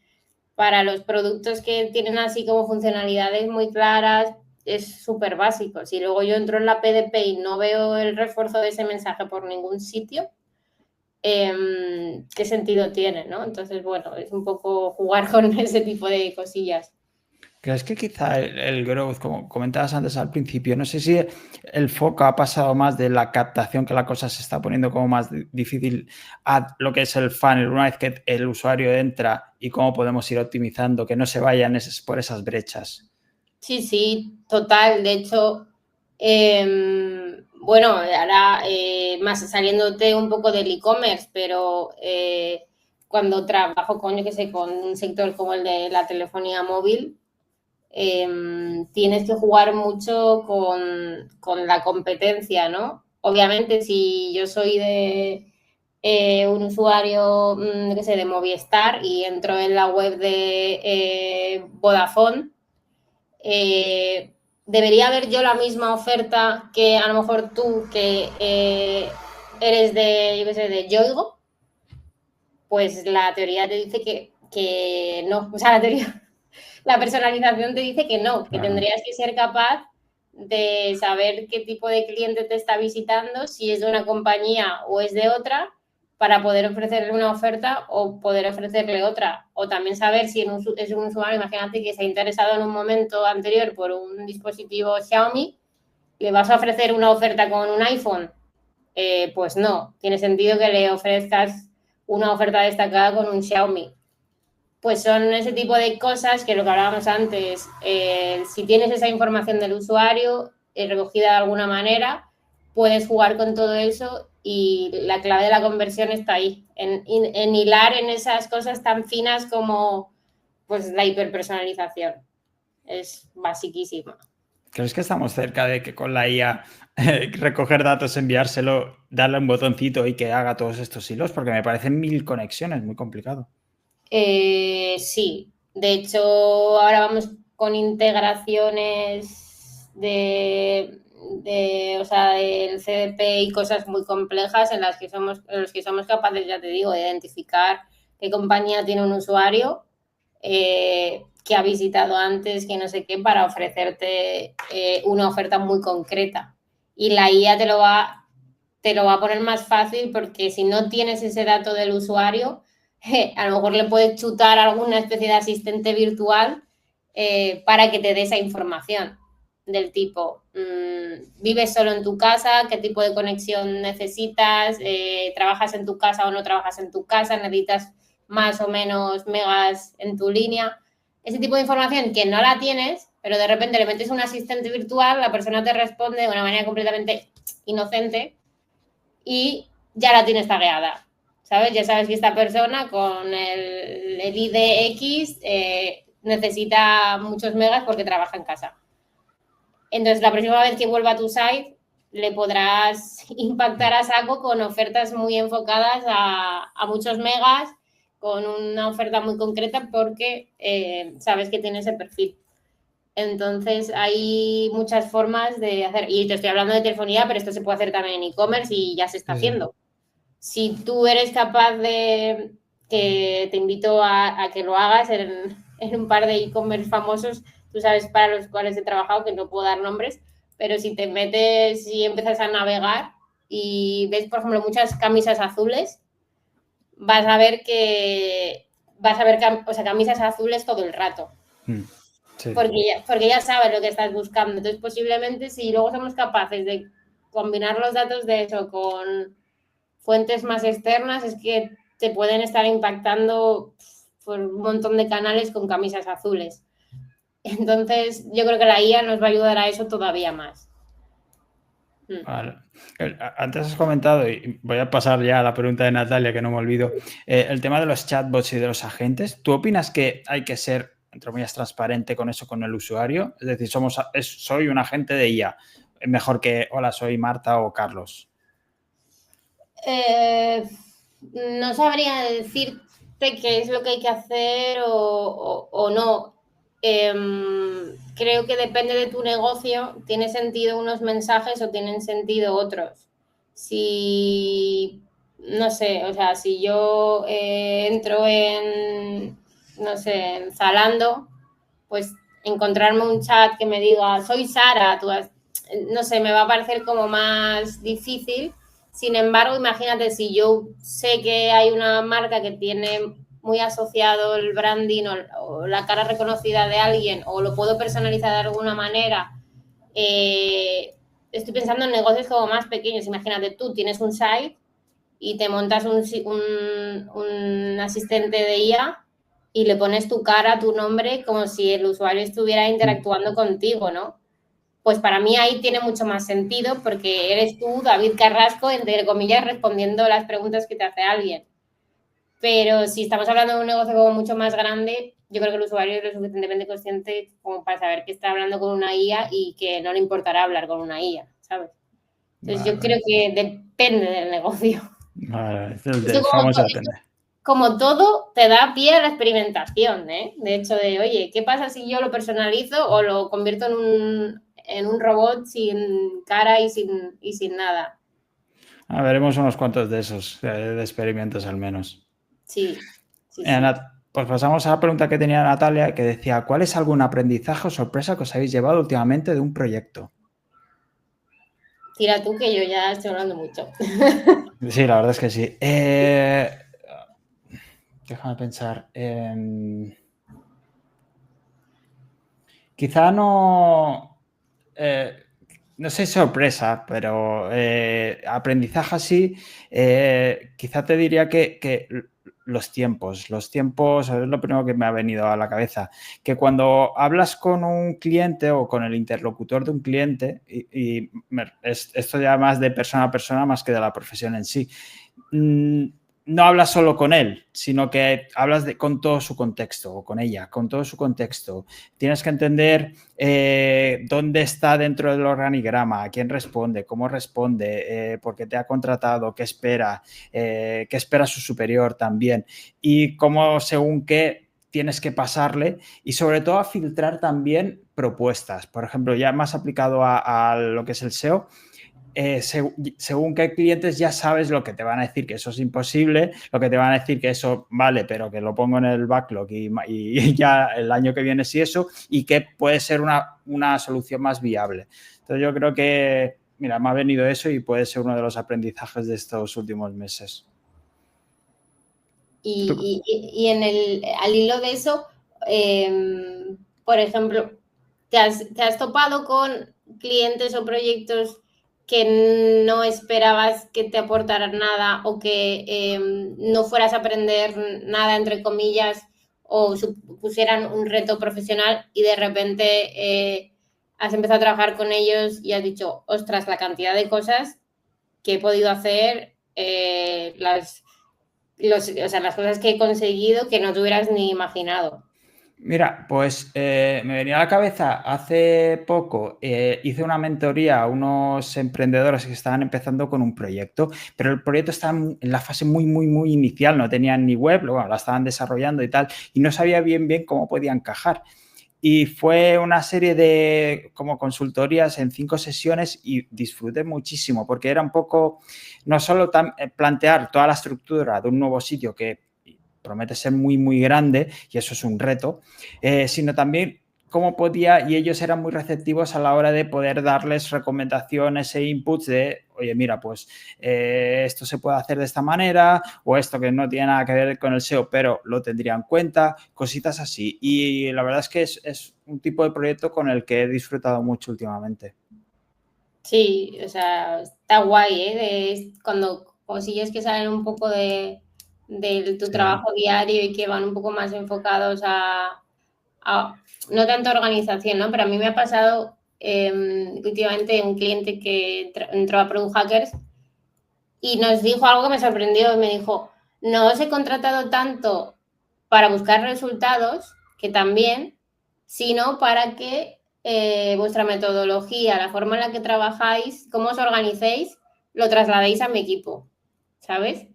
para los productos que tienen así como funcionalidades muy claras, es súper básico. Si luego yo entro en la PDP y no veo el refuerzo de ese mensaje por ningún sitio, ¿qué sentido tiene, no? Entonces, bueno, es un poco jugar con ese tipo de cosillas. ¿Crees que quizá el growth, como comentabas antes al principio, no sé si el foco ha pasado más de la captación, que la cosa se está poniendo como más difícil, a lo que es el funnel, una vez que el usuario entra y cómo podemos ir optimizando, que no se vayan por esas brechas? Sí, sí, total. De hecho, bueno, ahora más saliéndote un poco del e-commerce, pero cuando trabajo con, yo qué sé, con un sector como el de la telefonía móvil, tienes que jugar mucho con la competencia, ¿no? Obviamente, si yo soy de un usuario, qué sé, de Movistar y entro en la web de Vodafone, debería haber yo la misma oferta que a lo mejor tú que eres de, yo qué sé, de Yoigo, pues la teoría te dice que no, o sea, la teoría, la personalización te dice que no, que Claro. tendrías que ser capaz de saber qué tipo de cliente te está visitando, si es de una compañía o es de otra, para poder ofrecerle una oferta o poder ofrecerle otra. O también saber si es un usuario, imagínate que se ha interesado en un momento anterior por un dispositivo Xiaomi, le vas a ofrecer una oferta con un iPhone. Pues no, tiene sentido que le ofrezcas una oferta destacada con un Xiaomi. Pues son ese tipo de cosas que lo que hablábamos antes, si tienes esa información del usuario recogida de alguna manera, puedes jugar con todo eso y la clave de la conversión está ahí, en hilar en esas cosas tan finas como pues la hiperpersonalización. Es basiquísima. ¿Crees que estamos cerca de que con la IA recoger datos, enviárselo, darle un botoncito y que haga todos estos hilos? Porque me parecen 1000 conexiones, muy complicado. Sí, de hecho, ahora vamos con integraciones o sea, del CDP y cosas muy complejas en los que somos capaces, ya te digo, de identificar qué compañía tiene un usuario que ha visitado antes, que no sé qué, para ofrecerte una oferta muy concreta. Y la IA te lo va a poner más fácil porque si no tienes ese dato del usuario, a lo mejor le puedes chutar alguna especie de asistente virtual para que te dé esa información del tipo, ¿vives solo en tu casa? ¿Qué tipo de conexión necesitas? ¿Trabajas en tu casa o no trabajas en tu casa? ¿Necesitas más o menos megas en tu línea? Ese tipo de información que no la tienes, pero de repente le metes un asistente virtual, la persona te responde de una manera completamente inocente y ya la tienes tagueada, ¿sabes? Ya sabes que esta persona con el IDX necesita muchos megas porque trabaja en casa. Entonces, la próxima vez que vuelva a tu site, le podrás impactar a saco con ofertas muy enfocadas a muchos megas, con una oferta muy concreta porque sabes que tiene ese perfil. Entonces, hay muchas formas de hacer, y te estoy hablando de telefonía, pero esto se puede hacer también en e-commerce y ya se está Sí, sí. haciendo. Si tú eres capaz de, que te invito a que lo hagas en un par de e-commerce famosos, tú sabes para los cuales he trabajado, que no puedo dar nombres, pero si te metes y empiezas a navegar y ves, por ejemplo, muchas camisas azules, vas a ver o sea, camisas azules todo el rato, Sí. porque ya sabes lo que estás buscando. Entonces, posiblemente si luego somos capaces de combinar los datos de eso con fuentes más externas es que te pueden estar impactando por un montón de canales con camisas azules. Entonces, yo creo que la IA nos va a ayudar a eso todavía más. Vale. Antes has comentado, y voy a pasar ya a la pregunta de Natalia, que no me olvido, el tema de los chatbots y de los agentes. ¿Tú opinas que hay que ser, entre comillas, transparente con eso con el usuario? Es decir, soy un agente de IA, mejor que hola, soy Marta o Carlos. No sabría decirte qué es lo que hay que hacer o no. Creo que depende de tu negocio, tiene sentido unos mensajes o tienen sentido otros. Si, no sé, o sea, si yo entro en, no sé, en Zalando, pues encontrarme un chat que me diga, soy Sara, no sé, me va a parecer como más difícil. Sin embargo, imagínate si yo sé que hay una marca que tiene muy asociado el branding o la cara reconocida de alguien o lo puedo personalizar de alguna manera. Estoy pensando en negocios como más pequeños. Imagínate, tú tienes un site y te montas un asistente de IA y le pones tu cara, tu nombre, como si el usuario estuviera interactuando contigo, ¿no? Pues para mí ahí tiene mucho más sentido porque eres tú, David Carrasco, entre comillas, respondiendo las preguntas que te hace alguien. Pero si estamos hablando de un negocio como mucho más grande, yo creo que el usuario es lo suficientemente consciente como para saber que está hablando con una IA y que no le importará hablar con una IA, ¿sabes? Entonces yo creo que depende del negocio. Vale, Esto famoso depende. como todo, te da pie a la experimentación, ¿eh? De hecho, oye, ¿qué pasa si yo lo personalizo o lo convierto en un robot sin cara y sin nada? Veremos unos cuantos de esos, de experimentos al menos. Sí. Pues pasamos a la pregunta que tenía Natalia, que decía, ¿cuál es algún aprendizaje o sorpresa que os habéis llevado últimamente de un proyecto? Tira tú, que yo ya estoy hablando mucho. Sí, la verdad es que sí. Déjame pensar. Quizá no... no sé sorpresa, pero aprendizaje así, quizá te diría que los tiempos es lo primero que me ha venido a la cabeza, que cuando hablas con un cliente o con el interlocutor de un cliente, esto ya más de persona a persona más que de la profesión en sí, no hablas solo con él, sino que hablas con todo su contexto, o con ella, con todo su contexto. Tienes que entender dónde está dentro del organigrama, a quién responde, cómo responde, por qué te ha contratado, qué espera su superior también y cómo según qué tienes que pasarle y sobre todo a filtrar también propuestas. Por ejemplo, ya más aplicado a lo que es el SEO, según qué clientes ya sabes lo que te van a decir que eso es imposible, lo que te van a decir que eso vale, pero que lo pongo en el backlog y ya el año que viene sí eso, y que puede ser una solución más viable. Entonces yo creo que, mira, me ha venido eso y puede ser uno de los aprendizajes de estos últimos meses. Y al hilo de eso, por ejemplo, ¿te has topado con clientes o proyectos que no esperabas que te aportaran nada o que no fueras a aprender nada, entre comillas, o supusieran un reto profesional y de repente has empezado a trabajar con ellos y has dicho, ostras, la cantidad de cosas que he podido hacer, las cosas que he conseguido que no te hubieras ni imaginado? Mira, pues me venía a la cabeza hace poco, hice una mentoría a unos emprendedores que estaban empezando con un proyecto, pero el proyecto estaba en la fase muy, muy, muy inicial, no tenían ni web, bueno, la estaban desarrollando y tal, y no sabía bien cómo podía encajar. Y fue una serie de como consultorías en 5 sesiones y disfruté muchísimo porque era un poco, no solo plantear toda la estructura de un nuevo sitio que promete ser muy, muy grande y eso es un reto, sino también cómo podía, y ellos eran muy receptivos a la hora de poder darles recomendaciones e inputs de, oye, mira, pues esto se puede hacer de esta manera o esto que no tiene nada que ver con el SEO, pero lo tendría en cuenta, cositas así. Y la verdad es que es un tipo de proyecto con el que he disfrutado mucho últimamente. Sí, o sea, está guay, ¿eh? Cuando cosillas que salen un poco de tu Sí. trabajo diario y que van un poco más enfocados no tanto organización, ¿no? Pero a mí me ha pasado últimamente un cliente que entró a Product Hackers y nos dijo algo que me sorprendió y me dijo, no os he contratado tanto para buscar resultados, que también, sino para que vuestra metodología, la forma en la que trabajáis, cómo os organicéis, lo trasladéis a mi equipo, ¿sabes?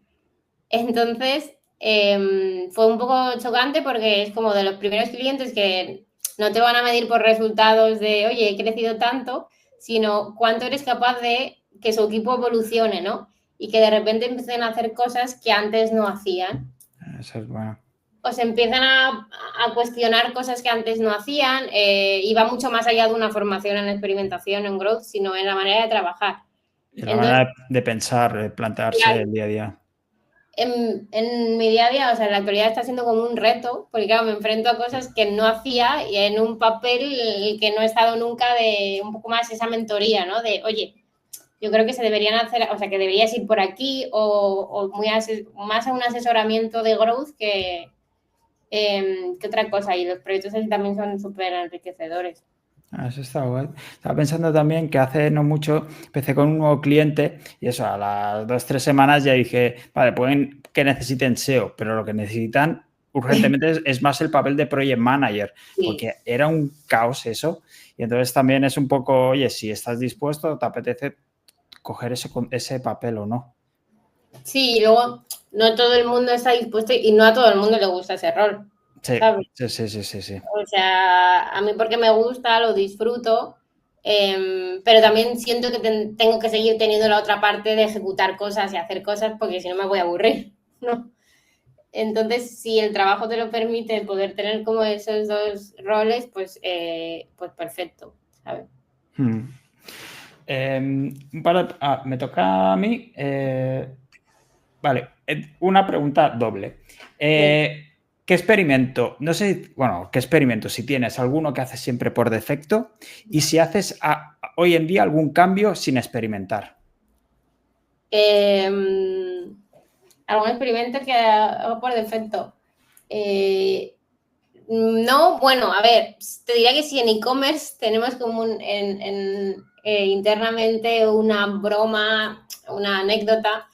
Entonces, fue un poco chocante porque es como de los primeros clientes que no te van a medir por resultados de, oye, he crecido tanto, sino cuánto eres capaz de que su equipo evolucione, ¿no? Y que de repente empiecen a hacer cosas que antes no hacían. Eso es bueno. O se empiezan a cuestionar cosas que antes no hacían y va mucho más allá de una formación en experimentación, en growth, sino en la manera de trabajar. Y la Entonces, manera de pensar, de plantearse claro, el día a día. en mi día a día, o sea, en la actualidad está siendo como un reto, porque claro, me enfrento a cosas que no hacía y en un papel que no he estado nunca de un poco más esa mentoría, ¿no? De, oye, yo creo que se deberían hacer, o sea, que deberías ir por aquí o más a un asesoramiento de growth que otra cosa. Y los proyectos así también son súper enriquecedores. Eso está guay. Estaba pensando también que hace no mucho empecé con un nuevo cliente y eso, a las 2-3 semanas ya dije, vale, pueden que necesiten SEO, pero lo que necesitan urgentemente es más el papel de Project Manager, Sí. porque era un caos eso. Y entonces también es un poco, oye, si estás dispuesto, te apetece coger ese papel o no. Sí, y luego no todo el mundo está dispuesto y no a todo el mundo le gusta ese rol, Sí, ¿sabes? sí, sí, sí, sí, sí. O sea, a mí porque me gusta, lo disfruto, pero también siento que tengo que seguir teniendo la otra parte de ejecutar cosas y hacer cosas porque si no me voy a aburrir, ¿no? Entonces, si el trabajo te lo permite poder tener como esos dos roles, pues perfecto, ¿sabes? Hmm. Me toca a mí. Vale, una pregunta doble. ¿Qué experimento? No sé, bueno, ¿qué experimento? Si tienes alguno que haces siempre por defecto y si haces hoy en día algún cambio sin experimentar. ¿Algún experimento que hago por defecto? No, bueno, a ver, te diría que sí, en e-commerce tenemos como internamente una broma, una anécdota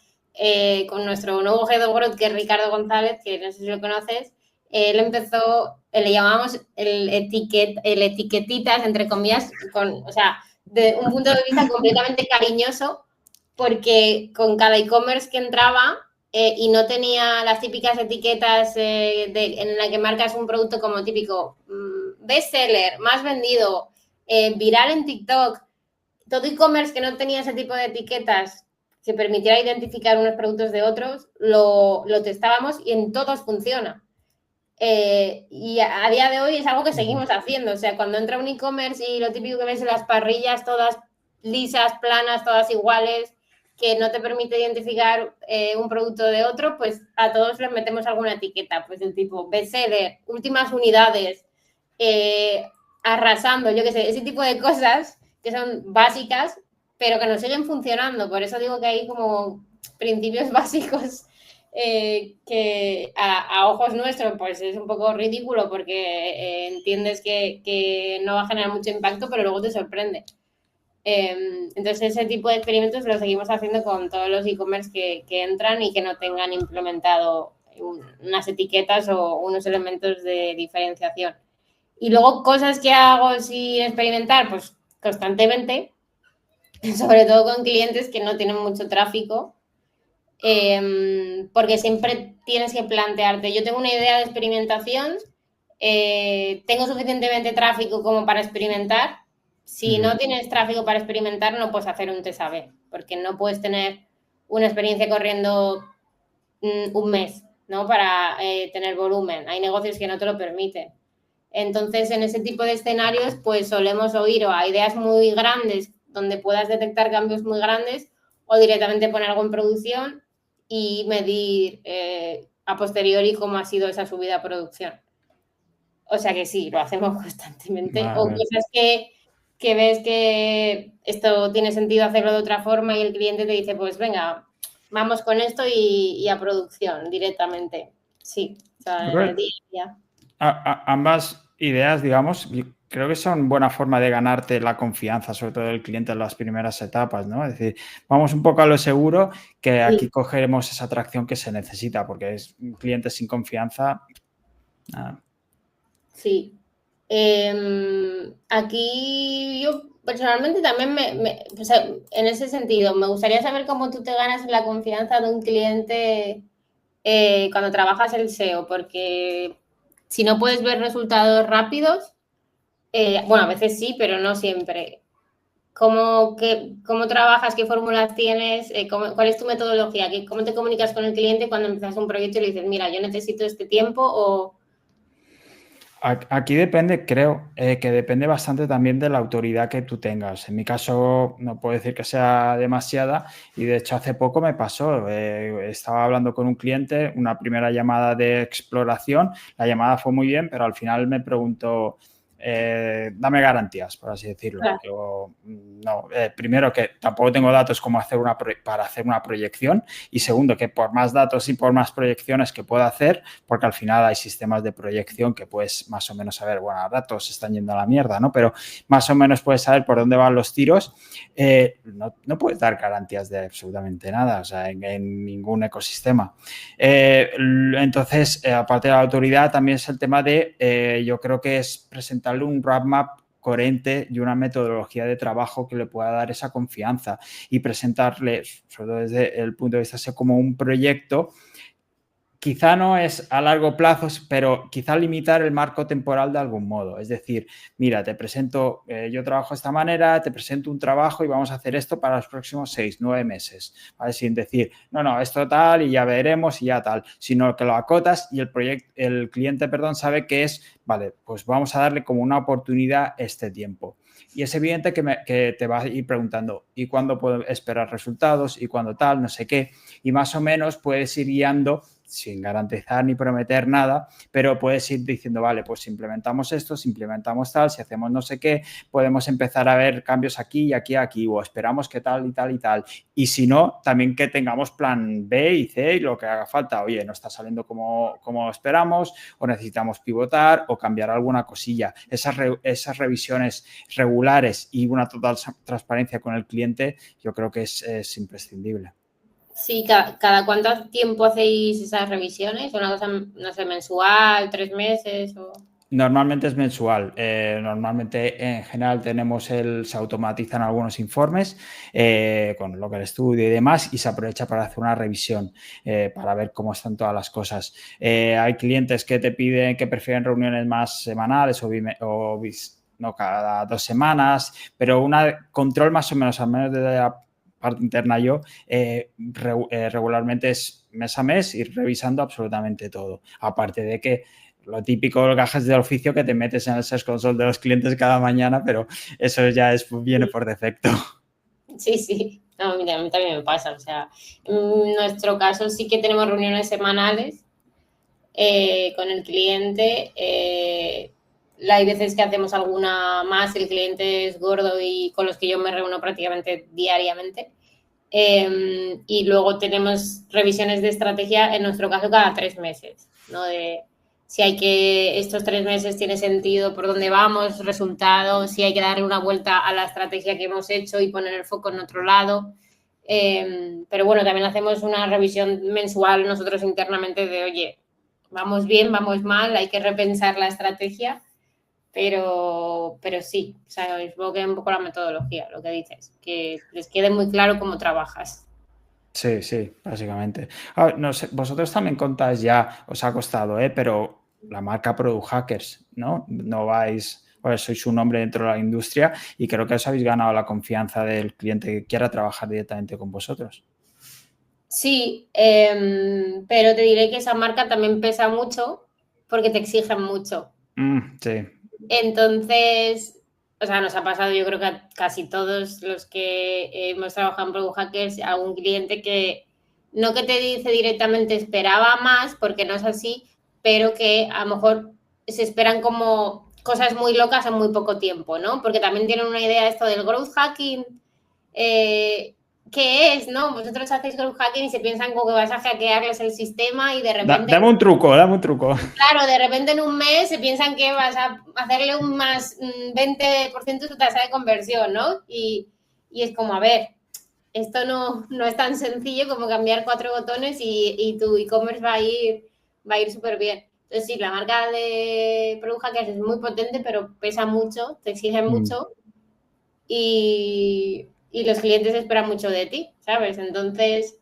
con nuestro nuevo head of growth, que es Ricardo González, que no sé si lo conoces. Él empezó, le llamamos el etiquetitas, entre comillas, o sea, de un punto de vista completamente cariñoso, porque con cada e-commerce que entraba y no tenía las típicas etiquetas en la que marcas un producto como típico bestseller, más vendido, viral en TikTok, todo e-commerce que no tenía ese tipo de etiquetas que permitiera identificar unos productos de otros, lo testábamos y en todos funciona. Y a día de hoy es algo que seguimos haciendo. O sea, cuando entra un e-commerce y lo típico que ves en las parrillas, todas lisas, planas, todas iguales, que no te permite identificar un producto de otro, pues a todos les metemos alguna etiqueta, pues del tipo bestseller, últimas unidades, arrasando, yo qué sé, ese tipo de cosas que son básicas, pero que nos siguen funcionando. Por eso digo que hay como principios básicos que a ojos nuestros pues es un poco ridículo porque entiendes que no va a generar mucho impacto, pero luego te sorprende. Entonces ese tipo de experimentos lo seguimos haciendo con todos los e-commerce que entran y que no tengan implementado unas etiquetas o unos elementos de diferenciación. Y luego cosas que hago sin experimentar, pues constantemente, sobre todo con clientes que no tienen mucho tráfico, porque siempre tienes que plantearte, yo tengo una idea de experimentación, tengo suficientemente tráfico como para experimentar. Si no tienes tráfico para experimentar, no puedes hacer un test A/B, porque no puedes tener una experiencia corriendo un mes, ¿no? Para tener volumen. Hay negocios que no te lo permiten. Entonces, en ese tipo de escenarios, pues solemos oír o a ideas muy grandes donde puedas detectar cambios muy grandes o directamente poner algo en producción y medir a posteriori cómo ha sido esa subida a producción. O sea que sí, lo hacemos constantemente. O Vale. cosas que ves que esto tiene sentido hacerlo de otra forma y el cliente te dice, pues venga, vamos con esto y a producción directamente. Sí, o sea, Yo en creo el día a día. ambas ideas, digamos, yo creo que son buena forma de ganarte la confianza, sobre todo del cliente en las primeras etapas, ¿no? Es decir, vamos un poco a lo seguro, que aquí Sí, cogeremos esa atracción que se necesita, porque es un cliente sin confianza. Nada. sí. Aquí yo personalmente también o sea, en ese sentido, me gustaría saber cómo tú te ganas la confianza de un cliente cuando trabajas el SEO, porque si no puedes ver resultados rápidos, bueno, a veces sí, pero no siempre. ¿Cómo trabajas? ¿Qué fórmulas tienes? ¿Cuál es tu metodología? ¿Cómo te comunicas con el cliente cuando empiezas un proyecto y le dices, mira, yo necesito este tiempo o... Aquí depende, creo, que depende bastante también de la autoridad que tú tengas. En mi caso, no puedo decir que sea demasiada y de hecho hace poco me pasó. Estaba hablando con un cliente, una primera llamada de exploración. La llamada fue muy bien, pero al final me preguntó, dame garantías, por así decirlo. Claro, Digo, no, primero que tampoco tengo datos como para hacer una proyección y segundo que por más datos y por más proyecciones que pueda hacer, porque al final hay sistemas de proyección que puedes más o menos saber, bueno, ahora todos se están yendo a la mierda, ¿no? Pero más o menos puedes saber por dónde van los tiros. No puedes dar garantías de absolutamente nada, o sea, en ningún ecosistema. Entonces, aparte de la autoridad, también es el tema de, yo creo que es presentarle un roadmap coherente y una metodología de trabajo que le pueda dar esa confianza y presentarle, sobre todo desde el punto de vista como un proyecto. Quizá no es a largo plazo, pero quizá limitar el marco temporal de algún modo. Es decir, mira, te presento, yo trabajo de esta manera, te presento un trabajo y vamos a hacer esto para los próximos 6, 9 meses. ¿Vale? Sin decir, no, esto tal y ya veremos y ya tal, sino que lo acotas y el cliente, perdón, sabe que es, vale, pues vamos a darle como una oportunidad este tiempo. Y es evidente que te va a ir preguntando, ¿y cuándo puedo esperar resultados? ¿Y cuándo tal? No sé qué. Y más o menos puedes ir guiando sin garantizar ni prometer nada, pero puedes ir diciendo, vale, pues si implementamos esto, si implementamos tal, si hacemos no sé qué, podemos empezar a ver cambios aquí y aquí, aquí, o esperamos que tal y tal y tal. Y si no, también que tengamos plan B y C y lo que haga falta. Oye, no está saliendo como esperamos, o necesitamos pivotar o cambiar alguna cosilla. Esas revisiones regulares y una total transparencia con el cliente, yo creo que es imprescindible. sí, cada cuánto tiempo hacéis esas revisiones, una cosa, no sé, mensual, 3 meses o... Normalmente es mensual. Normalmente, en general, se automatizan algunos informes con lo que el estudio y demás y se aprovecha para hacer una revisión para ver cómo están todas las cosas. Hay clientes que te piden que prefieren reuniones más semanales no cada 2 semanas, pero un control más o menos, al menos de la parte interna yo, regularmente es mes a mes ir revisando absolutamente todo. Aparte de que lo típico, gajes del oficio que te metes en el Search Console de los clientes cada mañana, pero eso ya viene por defecto. Sí, sí. No, mira, a mí también me pasa. O sea, en nuestro caso sí que tenemos reuniones semanales con el cliente. Hay veces que hacemos alguna más, el cliente es gordo y con los que yo me reúno prácticamente diariamente. Y luego tenemos revisiones de estrategia, en nuestro caso, cada 3 meses, ¿no? De si hay que, estos 3 meses tiene sentido por dónde vamos, resultados, si hay que darle una vuelta a la estrategia que hemos hecho y poner el foco en otro lado. Pero bueno, también hacemos una revisión mensual nosotros internamente de, oye, vamos bien, vamos mal, hay que repensar la estrategia, pero sí, o sea, supongo que es un poco la metodología, lo que dices, que les quede muy claro cómo trabajas. Sí, sí, básicamente. A ver, no sé, vosotros también contáis ya, os ha costado, pero la marca Product Hackers, ¿no? No vais, pues sois un nombre dentro de la industria y creo que os habéis ganado la confianza del cliente que quiera trabajar directamente con vosotros. Sí, pero te diré que esa marca también pesa mucho porque te exigen mucho. Sí, Entonces, o sea, nos ha pasado, yo creo que a casi todos los que hemos trabajado en Product Hackers, a un cliente que no que te dice directamente esperaba más, porque no es así, pero que a lo mejor se esperan como cosas muy locas en muy poco tiempo, ¿no? Porque también tienen una idea esto del growth hacking, eh, ¿qué es? ¿No? Vosotros hacéis growth hacking y se piensan como que vas a hackearles el sistema y de repente... Dame un truco, dame un truco. Claro, de repente en un mes se piensan que vas a hacerle un más 20% de su tasa de conversión, ¿no? Y es como, a ver, esto no es tan sencillo como cambiar 4 botones y tu e-commerce va a ir súper bien. Entonces, sí, la marca de Product Hackers es muy potente, pero pesa mucho, te exige mucho y los clientes esperan mucho de ti, ¿sabes? Entonces,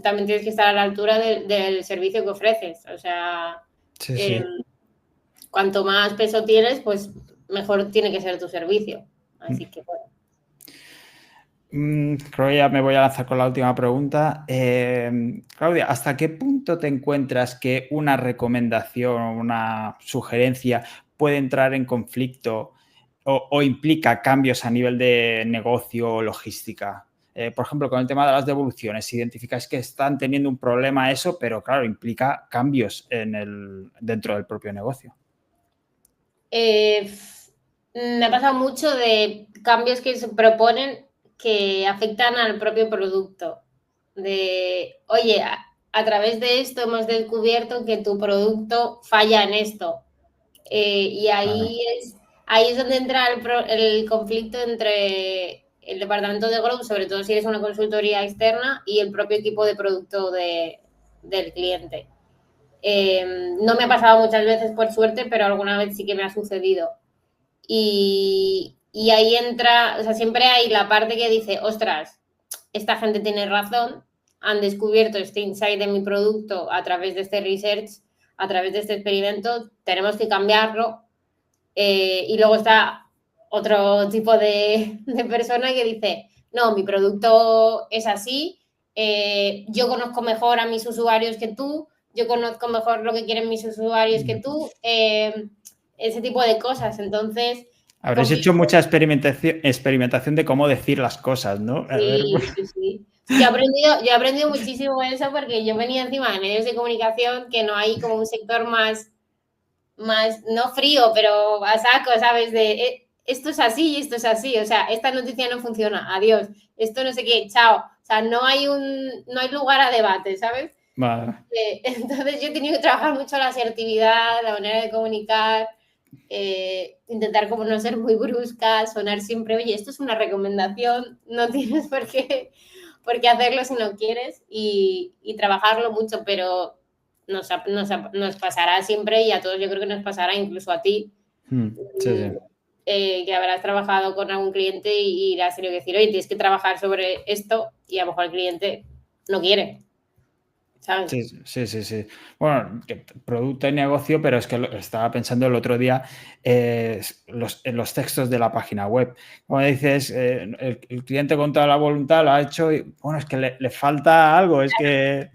también tienes que estar a la altura del servicio que ofreces. O sea, Sí, eh, sí. cuanto más peso tienes, pues mejor tiene que ser tu servicio. Así que bueno. Creo que ya me voy a lanzar con la última pregunta. Claudia, ¿hasta qué punto te encuentras que una recomendación o una sugerencia puede entrar en conflicto o implica cambios a nivel de negocio o logística? Por ejemplo, con el tema de las devoluciones, identificáis que están teniendo un problema eso, pero claro, implica cambios dentro del propio negocio. Me ha pasado mucho de cambios que se proponen que afectan al propio producto. De, oye, a través de esto hemos descubierto que tu producto falla en esto. Y Vale. ahí es donde entra el conflicto entre el departamento de Growth, sobre todo si eres una consultoría externa, y el propio equipo de producto del cliente. No me ha pasado muchas veces por suerte, pero alguna vez sí que me ha sucedido. Y ahí entra, o sea, siempre hay la parte que dice, ostras, esta gente tiene razón, han descubierto este insight de mi producto a través de este research, a través de este experimento, tenemos que cambiarlo. Y luego está otro tipo de persona que dice, no, mi producto es así, yo conozco mejor a mis usuarios que tú, yo conozco mejor lo que quieren mis usuarios que tú, ese tipo de cosas. Entonces, Habréis hecho conflicto. mucha experimentación de cómo decir las cosas, ¿no? A ver. Sí, sí, sí. Yo he aprendido muchísimo eso porque yo venía encima de medios de comunicación que no hay como un sector más, no frío, pero a saco, ¿sabes? De esto es así y esto es así, o sea, esta noticia no funciona, adiós, esto no sé qué, chao, o sea, no hay lugar a debate, ¿sabes? Vale. Entonces yo he tenido que trabajar mucho la asertividad, la manera de comunicar, intentar como no ser muy brusca, sonar siempre, oye, esto es una recomendación, no tienes por qué hacerlo si no quieres y trabajarlo mucho, pero nos pasará siempre y a todos yo creo que nos pasará, incluso a ti, Sí, sí. que habrás trabajado con algún cliente y le has tenido que decir, oye, tienes que trabajar sobre esto y a lo mejor el cliente no quiere, ¿sabes? Sí, sí, sí, sí. Bueno, producto y negocio, pero es que estaba pensando el otro día en los textos de la página web. Como dices, el cliente con toda la voluntad lo ha hecho y bueno, es que le falta algo, es que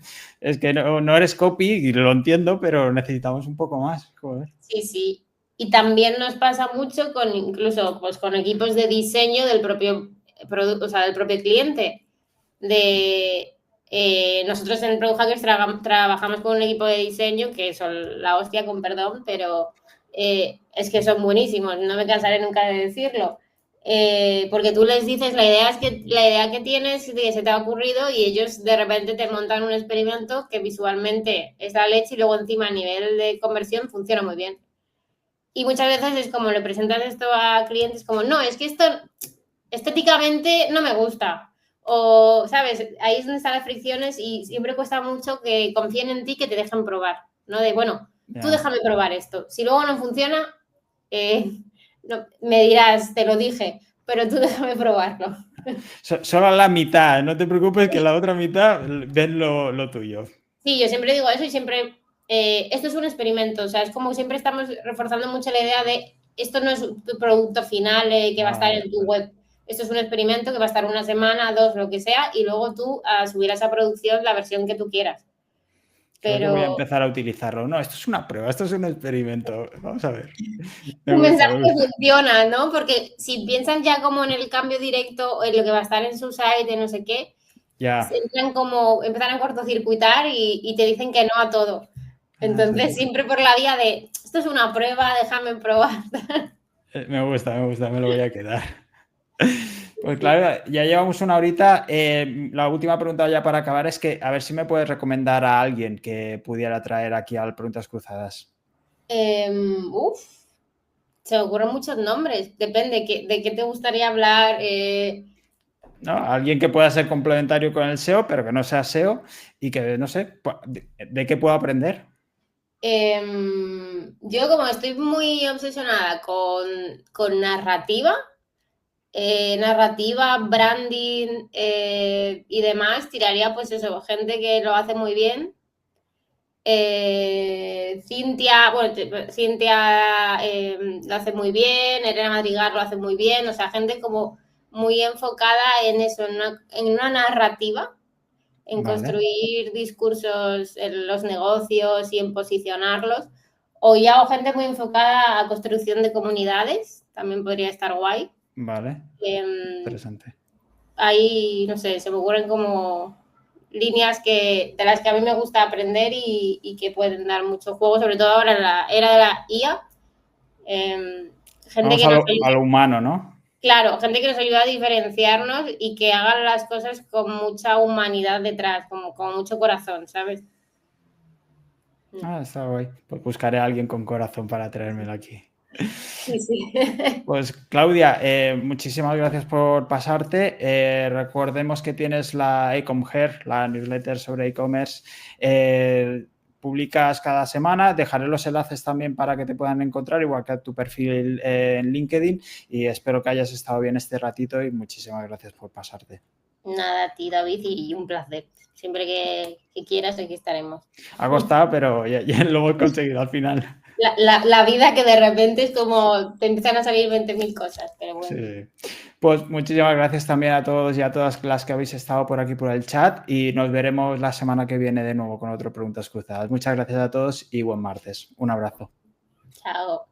no eres copy y lo entiendo, pero necesitamos un poco más. Joder. Sí, sí. Y también nos pasa mucho con incluso pues, con equipos de diseño del propio producto, o sea, del propio cliente. De nosotros en Product Hackers trabajamos con un equipo de diseño que son la hostia, con perdón, pero es que son buenísimos, no me cansaré nunca de decirlo. Porque tú les dices la idea que tienes, que se te ha ocurrido, y ellos de repente te montan un experimento que visualmente es la leche y luego encima a nivel de conversión funciona muy bien. Y muchas veces es como le presentas esto a clientes como, no, es que esto estéticamente no me gusta. O, ¿sabes? Ahí es donde están las fricciones y siempre cuesta mucho que confíen en ti, que te dejen probar. ¿No? De, bueno, tú Ya. déjame probar esto. Si luego no funciona, no, me dirás, te lo dije, pero tú déjame probarlo. Solo la mitad, no te preocupes que la otra mitad ven lo tuyo. Sí, yo siempre digo eso y siempre, esto es un experimento, o sea, es como siempre estamos reforzando mucho la idea de esto no es tu producto final que va a estar Vale. en tu web, esto es un experimento que va a estar una semana, dos, lo que sea, y luego tú subirás a producción la versión que tú quieras. Creo que voy a Pero empezar a utilizarlo. No, esto es una prueba, esto es un experimento. Vamos a ver. Me un gusta, mensaje me que gusta. funciona, ¿no? Porque si piensan ya como en el cambio directo o en lo que va a estar en su site, de no sé qué, Ya. entran como, empiezan a cortocircuitar y te dicen que no a todo. Ah, sí, Entonces, sí. siempre por la vía de, esto es una prueba, déjame probar. Me gusta, me lo voy a quedar. Pues claro, ya llevamos una horita. La última pregunta ya para acabar es que a ver si me puedes recomendar a alguien que pudiera traer aquí al Preguntas Cruzadas. Uf, se me ocurren muchos nombres. Depende de qué te gustaría hablar. ¿No? Alguien que pueda ser complementario con el SEO, pero que no sea SEO y que, no sé, de qué puedo aprender. Yo como estoy muy obsesionada con narrativa, narrativa, branding y demás, tiraría pues eso, gente que lo hace muy bien. Cintia, bueno, Cintia lo hace muy bien, Elena Madrigal lo hace muy bien, o sea, gente como muy enfocada en eso, en una narrativa, en Vale, construir discursos en los negocios y en posicionarlos. O ya o gente muy enfocada a construcción de comunidades, también podría estar guay. vale, Eh, interesante. ahí, no sé, se me ocurren como líneas de las que a mí me gusta aprender y que pueden dar mucho juego, sobre todo ahora en la era de la IA. Gente Vamos que nos a lo ayude, humano, ¿no? claro, gente que nos ayuda a diferenciarnos y que hagan las cosas con mucha humanidad detrás, como con mucho corazón, ¿sabes? Ah, está guay. Pues buscaré a alguien con corazón para traérmelo aquí. Sí, sí. Pues Claudia, muchísimas gracias por pasarte. Recordemos que tienes la Ecomher, la newsletter sobre e-commerce. Publicas cada semana. Dejaré los enlaces también para que te puedan encontrar, igual que tu perfil en LinkedIn. Y espero que hayas estado bien este ratito y muchísimas gracias por pasarte. Nada, a ti, David, y un placer. Siempre que quieras, aquí estaremos. Ha costado, pero ya lo hemos conseguido al final. La vida que de repente es como te empiezan a salir 20.000 cosas, pero Sí. bueno. Pues muchísimas gracias también a todos y a todas las que habéis estado por aquí por el chat y nos veremos la semana que viene de nuevo con otro Preguntas Cruzadas. Muchas gracias a todos y buen martes. Un abrazo. Chao.